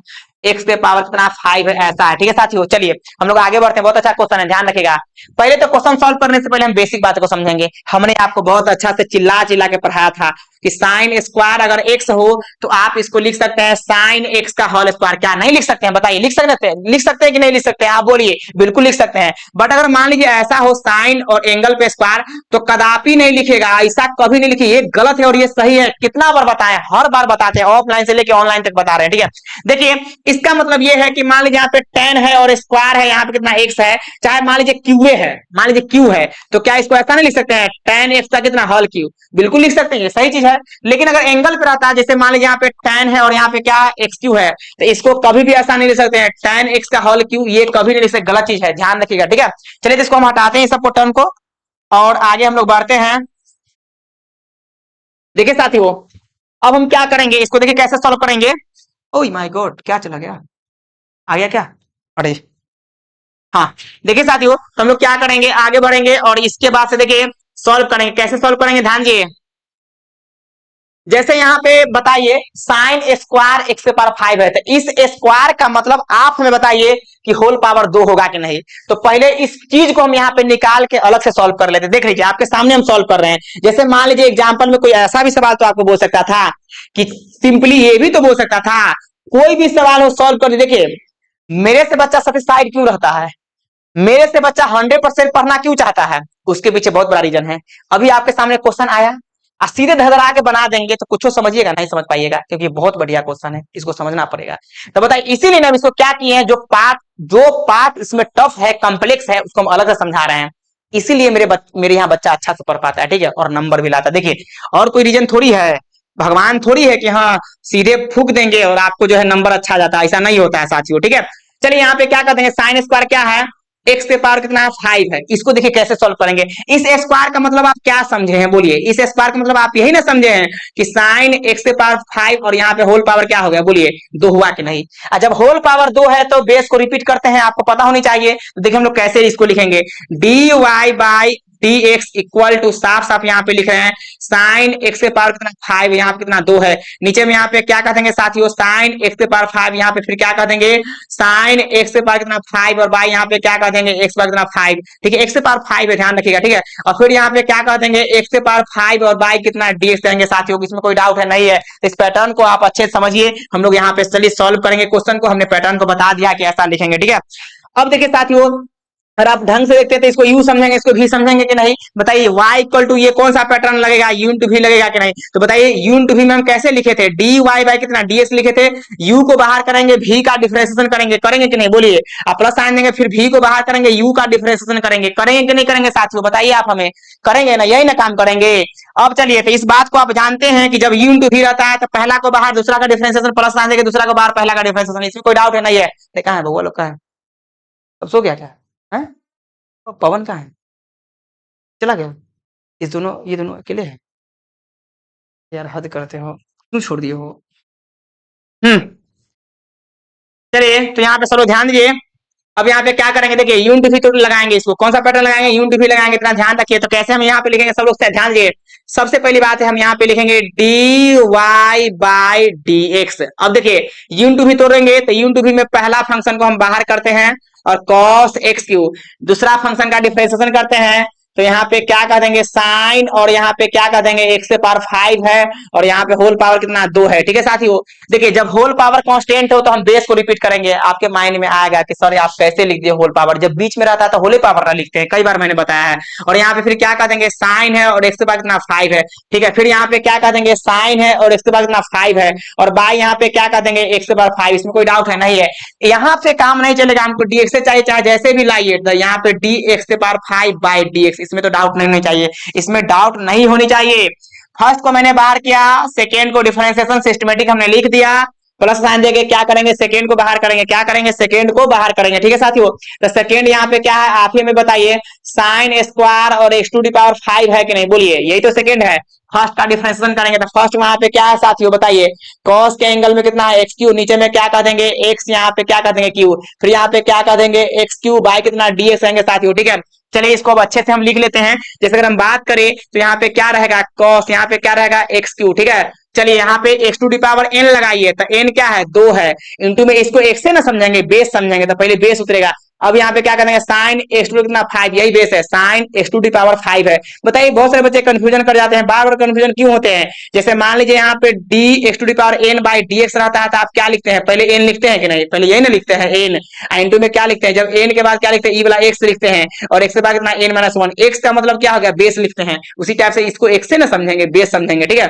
x के पावर कितना 5 है, ऐसा है, ठीक है साथियों। चलिए हम लोग आगे बढ़ते हैं, बहुत अच्छा क्वेश्चन है, ध्यान रखिएगा। पहले तो क्वेश्चन सॉल्व करने से पहले हम बेसिक बात को समझेंगे, हमने आपको बहुत अच्छा से चिल्ला चिल्ला के पढ़ाया था कि साइन स्क्वायर अगर x हो तो आप इसको लिख सकते हैं साइन x का होल स्क्वायर, क्या नहीं लिख सकते हैं बताइए, लिख सकते हैं, लिख सकते हैं कि नहीं लिख सकते हैं, आप बोलिए, बिल्कुल लिख सकते हैं। बट अगर मान लीजिए ऐसा हो साइन और एंगल पे स्क्वायर, तो कदापि नहीं लिखेगा, ऐसा कभी नहीं लिखिए, ये गलत है और ये सही है, कितना बार बताएं, हर बार बताते हैं, ऑफलाइन से लेके ऑनलाइन तक बता रहे हैं, ठीक है। देखिए इसका मतलब ये है कि मान लीजिए यहाँ पे 10 है और स्क्वायर है, यहाँ पे कितना x है, चाहे मान लीजिए क्यूए है, मान लीजिए क्यू है, तो क्या इसको ऐसा नहीं लिख सकते हैं 10x का कितना होल क्यू, बिल्कुल लिख सकते हैं, ये सही चीज है। लेकिन अगर एंगल पे रहता है, जैसे मान लीजिए यहाँ पे 10 है और यहाँ पे क्या एक्स क्यू है, तो इसको कभी भी ऐसा नहीं लिख सकते हैं 10x का होल क्यू, ये कभी नहीं लिख सकते, गलत चीज है, ध्यान रखिएगा, ठीक है। चलिए इसको हम हटाते हैं सबको टर्म को, और आगे हम लोग बढ़ते हैं। देखिए साथियों अब हम क्या करेंगे, इसको देखिए कैसे सॉल्व करेंगे, ओह माय गॉड क्या चला गया, आ गया क्या, अरे हाँ, देखिए साथियों तो हम लोग क्या करेंगे, आगे बढ़ेंगे और इसके बाद से देखिए सॉल्व करेंगे, कैसे सॉल्व करेंगे ध्यान दीजिए। जैसे यहाँ पे बताइए साइन स्क्वायर एक्स के पावर 5 है, तो इस स्क्वायर का मतलब आप हमें बताइए कि होल पावर 2 होगा कि नहीं। तो पहले इस चीज को हम यहाँ पे निकाल के अलग से सॉल्व कर लेते हैं, देख लीजिए आपके सामने हम सॉल्व कर रहे हैं। जैसे मान लीजिए एग्जाम्पल में कोई ऐसा भी सवाल तो आपको बोल सकता था कि सिंपली ये भी तो बोल सकता था, कोई भी सवाल हो सॉल्व कर दीजिए। देखिए मेरे से बच्चा सेटिस्फाइड क्यों रहता है, मेरे से बच्चा 100% पढ़ना क्यों चाहता है, उसके पीछे बहुत बड़ा रीजन है। अभी आपके सामने क्वेश्चन आया और सीधे धधरा के बना देंगे तो कुछ समझिएगा नहीं समझ पाइएगा, क्योंकि बहुत बढ़िया क्वेश्चन है, इसको समझना पड़ेगा। तो बताइए इसीलिए हम इसको क्या किए हैं, जो पार्ट इसमें टफ है कॉम्प्लेक्स है उसको हम अलग से समझा रहे हैं, इसीलिए मेरे यहाँ बच्चा अच्छा से पढ़ पाता है, ठीक है, और नंबर भी लाता है। देखिए और कोई रीजन थोड़ी है, भगवान थोड़ी है कि हाँ सीधे फूक देंगे और आपको जो है नंबर अच्छा जाता है, ऐसा नहीं होता है साथियों, ठीक है। चलिए यहाँ पे क्या कर देंगे, साइन स्क्वायर क्या है एक्स के पावर कितना है 5 है। इसको देखिए कैसे सॉल्व करेंगे। इस स्क्वायर का मतलब आप क्या समझे हैं बोलिए, इस स्क्वायर का मतलब आप यही ना समझे हैं कि साइन एक्स के पावर 5 और यहाँ पे होल पावर क्या हो गया बोलिए 2 हुआ कि नहीं। और जब होल पावर 2 है तो बेस को रिपीट करते हैं, आपको पता होनी चाहिए। तो देखिए हम लोग कैसे इसको लिखेंगे, d Y by D x equal to, साफ साफ यहाँ पे लिख रहे हैं साइन एक्स के पावर कितना 5, यहाँ पे कितना 2 है। नीचे में यहाँ पे क्या कह देंगे साथियों, साइन एक्स के पावर 5, यहाँ पे फिर क्या कह देंगे साइन एक्स के पावर कितना 5 और बाई यहाँ पे क्या कह देंगे एक्स पावर कितना 5। ठीक है, एक्स के पावर 5 है, ध्यान रखिएगा। ठीक है, और फिर यहाँ पे क्या कह देंगे एक्स के पावर 5 और बाई कितना डीएक्स कहेंगे साथियों, इसमें कोई डाउट है नहीं है। इस पैटर्न को आप अच्छे से समझिए। हम लोग यहाँ पे चलिए सॉल्व करेंगे क्वेश्चन को, हमने पैटर्न को बता दिया कि ऐसा लिखेंगे। ठीक है, अब देखिए साथियों, अगर आप ढंग से देखते हैं तो इसको यू समझेंगे, इसको भी समझेंगे कि नहीं बताइए। y इक्वल टू ये कौन सा पैटर्न लगेगा, यू इंटू भी लगेगा कि नहीं। तो बताइए यू इंटू भी में हम कैसे लिखे थे, डी वाई बाई कितना डी एक्स लिखे थे। u को बाहर करेंगे, v का डिफरेंशिएशन करेंगे, करेंगे कि नहीं बोलिए। आप प्लस साइन देंगे, फिर v को बाहर करेंगे, u का डिफरेंशिएशन करेंगे, करेंगे कि नहीं करेंगे साथियों बताइए आप हमें, करेंगे ना, यही ना काम करेंगे। अब चलिए, तो इस बात को आप जानते हैं कि जब u इंटू भी रहता है तो पहला को बाहर दूसरा का डिफरेंशिएशन, प्लस साइन देंगे दूसरा को बाहर पहला का डिफरेंशिएशन, इसमें कोई डाउट है नहीं है। कहाँ है बउआ लोग, कहाँ है, अब सो गया क्या है? पवन कहाँ है, चला गया। इस दोनों, ये दोनों अकेले हैं यार, हद करते हो, क्यों छोड़ दिए हो। चलिए तो यहाँ पे चलो ध्यान दीजिए। अब यहाँ पे क्या करेंगे, देखिए यूनिट भी तो लगाएंगे, इसको कौन सा पैटर्न लगाएंगे, यूनिट भी लगाएंगे, इतना ध्यान रखिए। तो कैसे हम यहाँ पे लिखेंगे सब लोग ध्यान दीजिए। सबसे पहली बात है हम यहाँ पे लिखेंगे d Y by D x. अब देखिए यूनिट भी तोड़ेंगे तो यूनिट भी में पहला फंक्शन को हम बाहर करते हैं और कॉस एक्स क्यू, दूसरा फंक्शन का डिफरेंशिएशन करते हैं तो यहाँ पे क्या कह देंगे साइन, और यहाँ पे क्या कह देंगे एक्स से पावर 5 है और यहाँ पे होल पावर कितना 2 है। ठीक है साथियों, देखिए जब होल पावर कांस्टेंट हो तो हम बेस को रिपीट करेंगे। आपके माइंड में आएगा कि सर आप कैसे लिख दिए होल पावर, जब बीच में रहता है तो होल पावर ना लिखते हैं, कई बार मैंने बताया है। और यहाँ पे फिर क्या कह देंगे साइन है और एक्स के बाद कितना 5 है। ठीक है, फिर यहाँ पे क्या कह देंगे साइन है और एक्स के बाद कितना 5 है, और बाय यहाँ पे क्या कह देंगे एक्स के बाद 5, इसमें कोई डाउट है नहीं है। यहाँ पे काम नहीं चलेगा, हमको डी एक्स चाहिए, चाहे जैसे भी लाइए। तो यहाँ पे डी एक्स के पावर 5 बाई डी एक्स, इसमें तो डाउट नहीं होनी चाहिए, इसमें डाउट नहीं होनी चाहिए। फर्स्ट को मैंने बाहर किया, सेकेंड को डिफरेंशिएशन सिस्टमेटिक हमने लिख दिया, प्लस साइन देके क्या करेंगे सेकेंड को बाहर करेंगे, क्या करेंगे सेकेंड को बाहर करेंगे। ठीक है साथियों, तो सेकेंड यहाँ पे क्या है आप ही हमें बताइए, साइन स्क्वायर और एक्स टू दी पावर 5 है कि नहीं बोलिए, यही तो सेकेंड है। फर्स्ट का डिफरेंशिएशन करेंगे तो फर्स्ट वहां पे क्या है साथियों बताइए, कॉस के एंगल में कितना है एक्स क्यू, नीचे में क्या कर देंगे एक्स, यहाँ पे क्या कर देंगे क्यू, फिर यहाँ पे क्या कर देंगे एक्स क्यू बाय कितना डी एक्स रहेंगे साथियों। ठीक है, चलिए इसको अब अच्छे से हम लिख लेते हैं। जैसे अगर हम बात करें तो यहाँ पे क्या रहेगा कॉस, यहाँ पे क्या रहेगा एक्स क्यू। ठीक है, चलिए यहाँ पे x to the power n लगाइए, तो एन क्या है 2 है, इंटू में इसको एक्स से ना समझेंगे बेस समझेंगे, तो पहले बेस उतरेगा। अब यहाँ पे क्या करेंगे साइन एक्स टू कितना 5, यही बेस है, sine x to the power 5 है। बताइए बहुत सारे बच्चे कंफ्यूजन कर जाते हैं, बार बार कंफ्यूजन क्यों होते हैं। जैसे मान लीजिए यहाँ पे d x to the power n by D x रहता है तो आप क्या लिखते हैं, पहले एन लिखते हैं कि नहीं, पहले यही ना लिखते हैं एन, इंटू में क्या लिखते हैं, जब एन के बाद क्या लिखते हैं ई वाला एक्स लिखते हैं, और एक्स के बाद कितना एन माइनस 1, एक्स का मतलब क्या हो गया बेस लिखते हैं, उसी टाइप से इसको एक्स से ना समझेंगे बेस समझेंगे। ठीक है,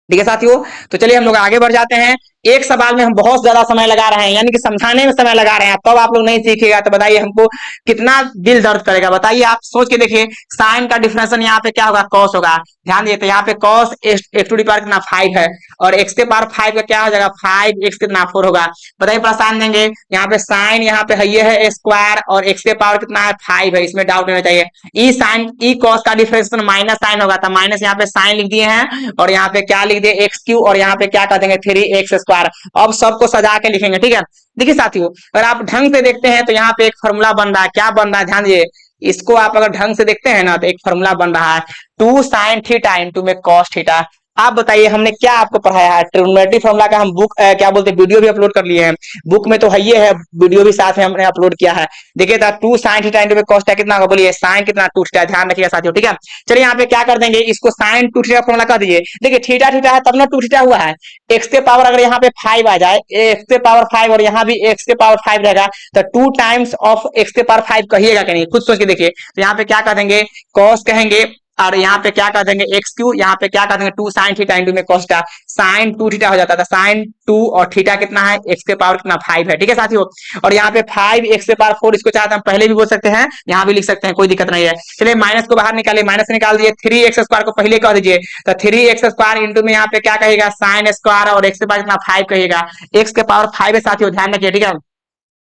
ठीक है साथियों, तो चलिए हम लोग आगे बढ़ जाते हैं। एक सवाल में हम बहुत ज्यादा समय लगा रहे हैं, यानी कि समझाने में समय लगा रहे हैं, तब आप लोग नहीं सीखेगा तो बताइए हमको कितना दिल दर्द करेगा। बताइए आप सोच के देखिए, साइन का डिफरेंशिएशन यहाँ पे क्या होगा कॉस होगा, ध्यान दिए, तो यहाँ पे cos x to the power कितना 5 है, और एक्स के पावर 5 का क्या हो जाएगा 5 एक्स कितना 4 होगा। बताइए प्लस साइन देंगे, यहाँ पे साइन यहाँ पे ये है स्क्वायर और एक्स के पावर कितना है 5 है, इसमें डाउट होना चाहिए। ई साइन ई कॉस का डिफरेंशिएशन माइनस साइन होगा, तो माइनस यहाँ पे साइन लिख दिए हैं और यहाँ पे क्या लिख दिए एक्स क्यू, और यहाँ पे क्या कर देंगे 3x स्क्वायर। अब सबको सजा के लिखेंगे। ठीक है, देखिए साथियों अगर आप ढंग से देखते हैं तो यहाँ पे एक फॉर्मूला बन रहा है, क्या बन रहा है ध्यान दीजिए, इसको आप अगर ढंग से देखते हैं ना तो एक फॉर्मूला बन रहा है 2 sin थीटा इंटू में cos थीटा। आप बताइए हमने क्या आपको पढ़ाया है, ट्रिग्नोमेट्री फॉर्मूला का हम बुक क्या बोलते हैं वीडियो भी अपलोड कर लिए हैं, बुक में तो है ये है, वीडियो भी साथ में हमने अपलोड किया है। देखिए 2 sin थीटा इंटू में cos थीटा कितना होगा बोलिए, साइन कितना 2 थीटा, ध्यान रखिएगा साथियों। ठीक है, चलिए यहाँ पे क्या कर देंगे, इसको साइन 2 थीटा फॉर्मूला कर दीजिए। देखिए थीटा थीटा है तब ना 2 थीटा हुआ है, एक्स के पावर अगर यहाँ पे 5 आ जाए, एक्स के पावर 5 और यहाँ भी एक्स के पावर 5 रहेगा, तो 2 टाइम्स ऑफ एक्स के पावर 5 कहिएगा कि नहीं, खुद सोच के देखिए। तो यहाँ पे क्या कर देंगे कॉस कहेंगे, और यहाँ पे क्या कर देंगे एक्स क्यू, यहाँ पे क्या कर देंगे 2 sin थीटा इंटू में cos थीटा, साइन 2 थीटा हो जाता था, साइन 2 और थीटा कितना है एक्स के पावर कितना 5 है। ठीक है साथियों, और यहाँ पे 5 एक्स के पावर 4, इसको चाहते हम पहले भी बोल सकते हैं, यहाँ भी लिख सकते हैं, कोई दिक्कत नहीं है। चलिए माइनस को बाहर निकालिए, माइनस निकाल दिए, 3x स्क्वायर को पहले कह दीजिए, तो 3x स्क्वायर इंटू में यहाँ पे क्या कहेगा साइन स्क्वायर और एक्स के पावर कितना 5 कहिएगा, एक्स के पावर 5 है साथियों, ध्यान रखिए। ठीक है,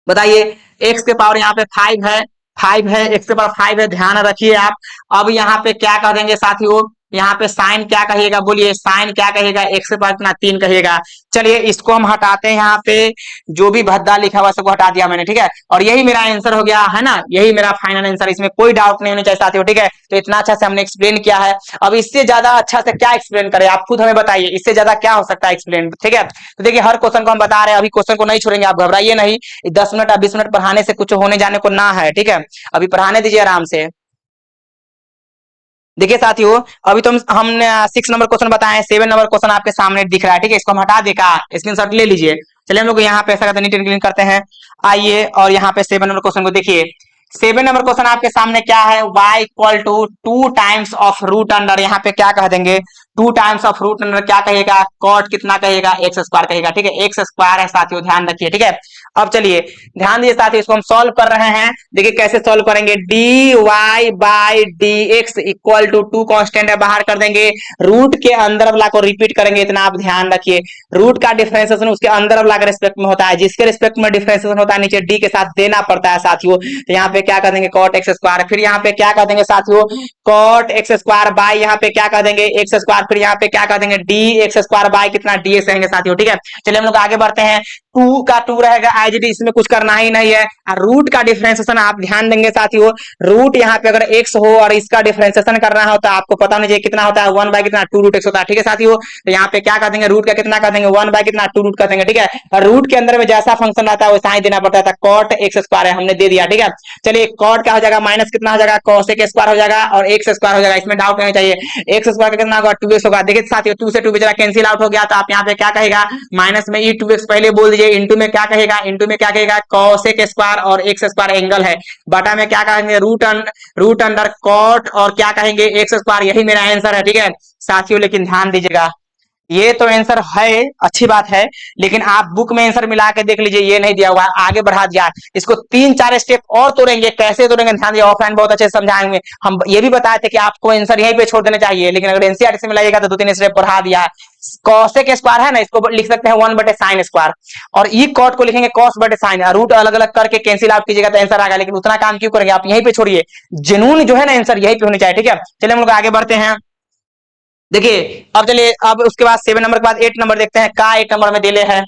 बताइए एक्स के पावर यहाँ पे 5 है 5 है, x के पावर 5 है, ध्यान रखिए आप। अब यहाँ पे क्या कर देंगे साथियों, यहाँ पे साइन क्या कहिएगा, बोलिए साइन क्या कहेगा, x के पावर कितना 3 कहिएगा। चलिए इसको हम हटाते हैं, यहाँ पे जो भी भद्दा लिखा हुआ सबको हटा दिया मैंने, ठीक है। और यही मेरा आंसर हो गया है ना, यही मेरा फाइनल आंसर, इसमें कोई डाउट नहीं होना चाहिए साथियों, ठीक है। तो इतना अच्छा से हमने एक्सप्लेन किया है। अब इससे ज्यादा अच्छा से क्या एक्सप्लेन करें, आप खुद हमें बताइए, इससे ज्यादा क्या हो सकता है एक्सप्लेन, ठीक है। तो देखिए हर क्वेश्चन को हम बता रहे हैं, अभी क्वेश्चन को नहीं छोड़ेंगे, आप घबराइए नहीं। 10 मिनट 20 मिनट पढ़ाने से कुछ होने जाने को ना है, ठीक है। अभी पढ़ाने दीजिए आराम से। देखिए साथियों, अभी तो हमने 6 नंबर क्वेश्चन बताए, 7 नंबर क्वेश्चन आपके सामने दिख रहा है, ठीक है। इसको हम हटा देगा, स्क्रीनशॉट ले लीजिए। चलिए हम लोग यहाँ पे ऐसा करते हैं, नीट एंड क्लीन करते हैं। आइए और यहाँ पे 7 नंबर क्वेश्चन को देखिए। 7 नंबर क्वेश्चन आपके सामने क्या है, y equal to 2 times of root under, यहाँ पे क्या कह देंगे, 2 टाइम्स ऑफ रूट अंडर क्या कहेगा, कॉट कितना कहेगा, एक्स स्क्वायर कहेगा, ठीक है। एक्स स्क्वायर है साथियों, ध्यान रखिए, ठीक है। अब चलिए ध्यान दीजिए साथियों, इसको हम सॉल्व कर रहे हैं। देखिए कैसे सॉल्व करेंगे, d Y by D x equal to 2 constant है, बाहर कर देंगे। रूट के अंदर वाला को रिपीट करेंगे, इतना आप ध्यान रखिए। रूट का डिफरेंशिएशन उसके अंदर वाला के रिस्पेक्ट में होता है, जिसके रिस्पेक्ट में डिफरेंशिएशन होता है नीचे डी के साथ देना पड़ता है साथियों। तो यहाँ पे क्या कर देंगे, कॉट एक्स स्क्वायर, फिर यहाँ पे क्या कर देंगे साथियों, कॉट एक्स स्क्वायर बाई यहाँ पे क्या कर देंगे, एक्स स्क्वायर, फिर यहाँ पे क्या कर देंगे, डी एक्स स्क्वायर बाई कितना, डी एक्स रहेंगे साथियों, ठीक है। चलिए हम लोग आगे बढ़ते हैं। 2 का 2 रहेगा एज इट इज, इसमें कुछ करना ही नहीं है। रूट का डिफरेंशिएशन आप ध्यान देंगे साथियों, रूट यहाँ पे अगर x हो और इसका डिफरेंशिएशन करना हो तो आपको पता नहीं चाहिए कितना होता है, 1 बाय कितना 2 रूट x होता है, ठीक है साथियों। तो यहाँ पे क्या कर देंगे, रूट का कितना कर देंगे, 1 बाय कितना 2 रूट कर देंगे, ठीक है। और रूट के अंदर में जैसा फंक्शन रहता है वैसा ही देना पड़ता है, कॉट एक्स स्क्वायर है, हमने दे दिया, ठीक है। चलिए कॉट क्या हो जाएगा, माइनस कितना हो जाएगा, कॉस एक्स स्क्वायर हो जाएगा, और एक्स स्क्वायर हो जाएगा, इसमें डाउट नहीं चाहिए। एक्स स्क्वायर का कितना होगा, 2x होगा। देखिए साथियों 2 से 2 बेचारा कैंसिल आउट हो गया, तो आप यहाँ पे क्या कहेगा, माइनस में ई 2x पहले बोल दीजिए, इंटू में क्या कहेगा, इंटू में क्या कहेगा, कॉस एक्स स्क्वायर और एक्स स्क्वायर एंगल है, बटा में क्या कहेंगे, रूट अंडर कॉट और क्या कहेंगे, एक्स स्क्वायर, यही मेरा आंसर है, ठीक है साथियों। लेकिन ध्यान दीजिएगा, ये तो आंसर है, अच्छी बात है, लेकिन आप बुक में आंसर मिला के देख लीजिए, ये नहीं दिया हुआ, आगे बढ़ा दिया। इसको 3-4 स्टेप और तोड़ेंगे, कैसे तोड़ेंगे ध्यान दिए, ऑफलाइन बहुत अच्छे से समझाएंगे। हम ये भी बताए थे कि आपको आंसर यहीं पे छोड़ देना चाहिए, लेकिन अगर एनसीईआरटी से मिलाइएगा तो 2-3 स्टेप बढ़ा दिया। कॉसेक स्क्वायर है ना, इसको लिख सकते हैं 1 बटे साइन स्क्वायर, और ई कॉट को लिखेंगे कॉस बटे साइन, रूट अलग अलग करके कैंसिल आउट कीजिएगा तो आंसर आएगा। लेकिन उतना काम क्यों करेंगे, आप यहीं पे छोड़िए, जुनून जो है ना आंसर यहीं पे होनी चाहिए, ठीक है। चलिए हम लोग आगे बढ़ते हैं। देखिए अब चलिए, अब उसके बाद 7 नंबर के बाद 8 नंबर देखते हैं, का 8 नंबर में दिले है।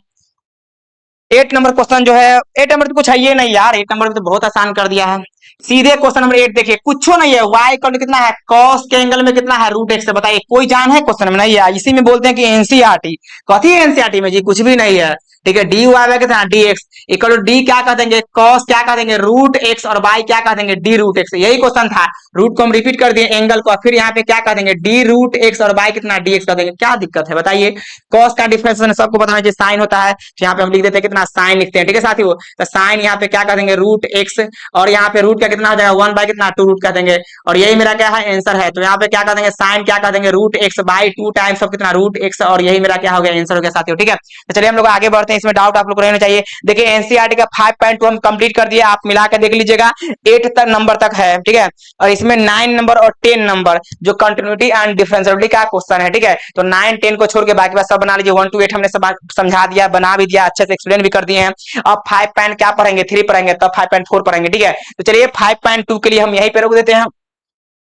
8 नंबर क्वेश्चन जो है, 8 नंबर तो कुछ है ये नहीं यार, 8 नंबर में तो बहुत आसान कर दिया है। सीधे क्वेश्चन नंबर 8 देखिए, कुछ नहीं है, y इक्वल कितना है, cos के एंगल में कितना है, रूट एक्स से, बताइए कोई जान है क्वेश्चन में, नहीं है। इसी में बोलते हैं कि एनसीईआरटी, कथी है एनसीईआरटी में जी, कुछ भी नहीं है, ठीक है। डी वाई कितना, d x equal to d क्या कह देंगे, cos क्या कह देंगे, रूट एक्स, और y क्या कह देंगे, डी रूट एक्स, यही क्वेश्चन था। रूट को हम रिपीट कर दिए, एंगल को, फिर यहाँ पे क्या कह देंगे, डी रूट एक्स, और y कितना, डी एक्स कर देंगे, क्या दिक्कत है बताइए। cos का डिफरेंस सबको बताना चाहिए, साइन होता है, तो यहाँ पे हम लिख देते हैं कितना, साइन लिखते हैं, ठीक है साथियों। तो साइन यहाँ पे क्या कर देंगे, रूट एक्स, और यहाँ पे रूट का कितना हो जाएगा, 1 बाय कितना 2 रूट कर देंगे, और यही मेरा क्या है आंसर है। तो यहाँ पे क्या कर देंगे, साइन क्या कर देंगे, root x by 2 times of कितना, रूट एक्स, और यही मेरा क्या हो गया, आंसर हो गया साथियों, ठीक है। तो चलिए हम लोग आगे बढ़ते हैं, इसमें डाउट आप लोग को रहना चाहिए। देखिए एनसीईआरटी का 5.2 हम कंप्लीट कर दिए, आप मिला के देख लीजिएगा, 8 नंबर तक है, ठीक है। और इसमें 9 नंबर और 10 नंबर जो कंटिन्यूटी एंड डिफरेंशिएबिलिटी का क्वेश्चन है, ठीक है। तो 9 10 को छोड़ के बाकी बात सब बना लीजिए, 1 to 8 हमने सब समझा दिया, बना भी दिया, अच्छे से एक्सप्लेन भी कर दिए हैं। अब 5 पॉइंट क्या पढ़ेंगे, 3 पढ़ेंगे, तब 5.4 पढ़ेंगे, ठीक है। तो चलिए 5.2 के लिए हम यहीं पे रोक देते हैं।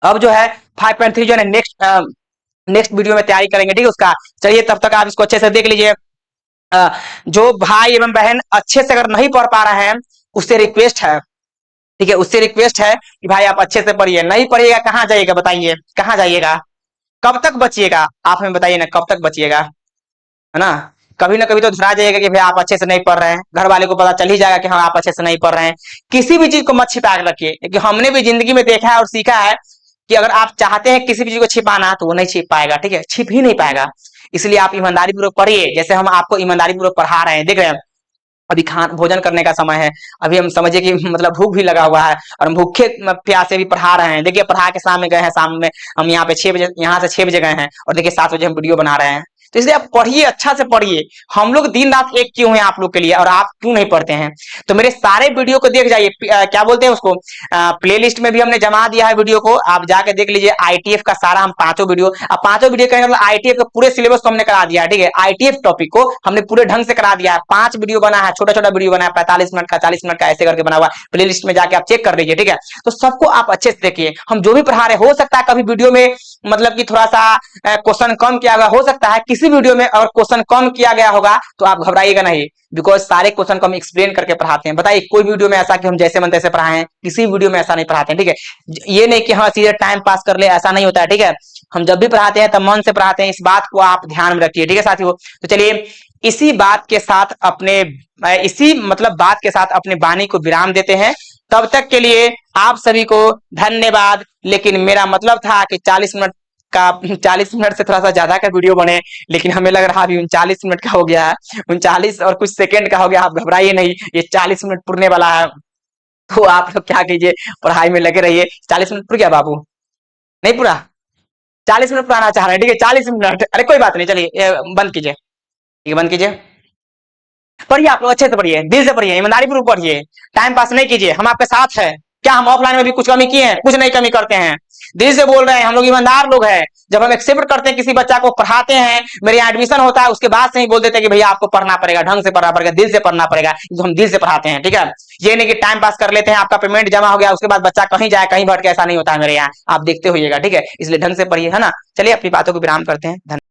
अब जो है 5.3 जो है नेक्स्ट वीडियो में तैयारी करेंगे, ठीक है उसका। चलिए तब तक आप इसको अच्छे से देख लीजिए। जो भाई एवं बहन अच्छे से अगर नहीं पढ़ पा रहे हैं, उससे रिक्वेस्ट है, ठीक है, उससे रिक्वेस्ट है कि भाई आप अच्छे से पढ़िए, नहीं पढ़िएगा कहाँ जाइएगा बताइए, कहाँ जाइएगा, कब तक बचिएगा, आप हमें बताइए ना, कब तक बचिएगा, है ना। कभी ना कभी तो धरा जाएगा कि भाई आप अच्छे से नहीं पढ़ रहे हैं, घर वाले को पता चल ही जाएगा कि हाँ आप अच्छे से नहीं पढ़ रहे हैं। किसी भी चीज को मत छिपा के रखिए, क्योंकि हमने भी जिंदगी में देखा है और सीखा है कि अगर आप चाहते हैं किसी भी चीज को छिपाना तो वो नहीं छिप पाएगा, ठीक है, छिप ही नहीं पाएगा। इसलिए आप ईमानदारी पूर्वक पढ़िए, जैसे हम आपको ईमानदारी पूर्वक पढ़ा रहे हैं, देख रहे हैं। अभी खान भोजन करने का समय है, अभी हम समझिए कि मतलब भूख भी लगा हुआ है, और हम भूखे प्यासे भी पढ़ा रहे हैं। देखिए पढ़ा के सामने गए हैं, सामने हम यहाँ पे 6 बजे, यहाँ से 6 बजे गए हैं, और देखिए 7 बजे हम वीडियो बना रहे हैं। तो इसलिए आप पढ़िए, अच्छा से पढ़िए। हम लोग दिन रात एक क्यों हैं आप लोग के लिए, और आप क्यों नहीं पढ़ते हैं? तो मेरे सारे वीडियो को देख जाइए, क्या बोलते हैं उसको, प्लेलिस्ट में भी हमने जमा दिया है वीडियो को, आप जाके देख लीजिए। आईटीएफ का सारा हम पांचों वीडियो, अब पांचों वीडियो का मतलब आईटीएफ का पूरे सिलेबस को हमने करा दिया है, ठीक है। आईटीएफ टॉपिक को हमने पूरे ढंग से करा दिया है। 5 वीडियो बना है, छोटा छोटा वीडियो बना है, 45 मिनट का, 40 मिनट का, ऐसे करके बना हुआ है। प्ले लिस्ट में जाके आप चेक कर लीजिए, ठीक है। तो सबको आप अच्छे से देखिए, हम जो भी पढ़ा रहे, हो सकता है कभी वीडियो में मतलब कि थोड़ा सा क्वेश्चन कम किया गया हो सकता है, किसी वीडियो में और क्वेश्चन कम किया गया होगा तो आप घबराइएगा नहीं, बिकॉज सारे क्वेश्चन को हम एक्सप्लेन करके पढ़ाते हैं। बताइए कोई वीडियो में ऐसा कि हम जैसे मन तैसे पढ़ाए हैं? किसी वीडियो में ऐसा नहीं पढ़ाते हैं, ठीक है। ये नहीं कि हाँ सीधे टाइम पास कर ले, ऐसा नहीं होता है, ठीक है। हम जब भी पढ़ाते हैं तब मन से पढ़ाते हैं, इस बात को आप ध्यान में रखिए, ठीक है साथियों। तो चलिए इसी बात के साथ अपने इसी मतलब बात के साथ अपने वाणी को विराम देते हैं। तब तक के लिए आप सभी को धन्यवाद। लेकिन मेरा मतलब था कि 40 मिनट का, 40 मिनट से थोड़ा सा ज्यादा का वीडियो बने, लेकिन हमें लग रहा अभी 39 मिनट का हो गया है, 39 और कुछ सेकंड का हो गया। आप घबराइए नहीं, ये 40 मिनट पुरने वाला है। तो आप लोग क्या कीजिए, पढ़ाई में लगे रहिए। 40 मिनट पुर गया बाबू? नहीं पूरा? 40 मिनट पुराना चाह रहे हैं, ठीक है। 40 मिनट, अरे कोई बात नहीं, चलिए बंद कीजिए, ठीक है, बंद कीजिए। पढ़िए आप लोग अच्छे से पढ़िए, दिल से पढ़िए, ईमानदारी पूर्वक पढ़िए, टाइम पास नहीं कीजिए, हम आपके साथ हैं। क्या हम ऑफलाइन में भी कुछ कमी किए हैं? कुछ नहीं कमी करते हैं, दिल से बोल रहे हैं, हम लोग ईमानदार लोग हैं। जब हम एक्सेप्ट करते हैं किसी बच्चा को, पढ़ाते हैं, मेरे यहाँ एडमिशन होता है, उसके बाद से ही बोल देते हैं कि भैया आपको पढ़ना पड़ेगा, ढंग से पढ़ना पड़ेगा, दिल से पढ़ना पड़ेगा, तो हम दिल से पढ़ाते हैं, ठीक है। ये नहीं कि टाइम पास कर लेते हैं, आपका पेमेंट जमा हो गया उसके बाद बच्चा कहीं जाए कहीं भटके, ऐसा नहीं होता है मेरे यहाँ, आप देखते होइएगा, ठीक है। इसलिए ढंग से पढ़िए, है ना। चलिए अपनी बातों को विराम करते हैं। धन्यवाद।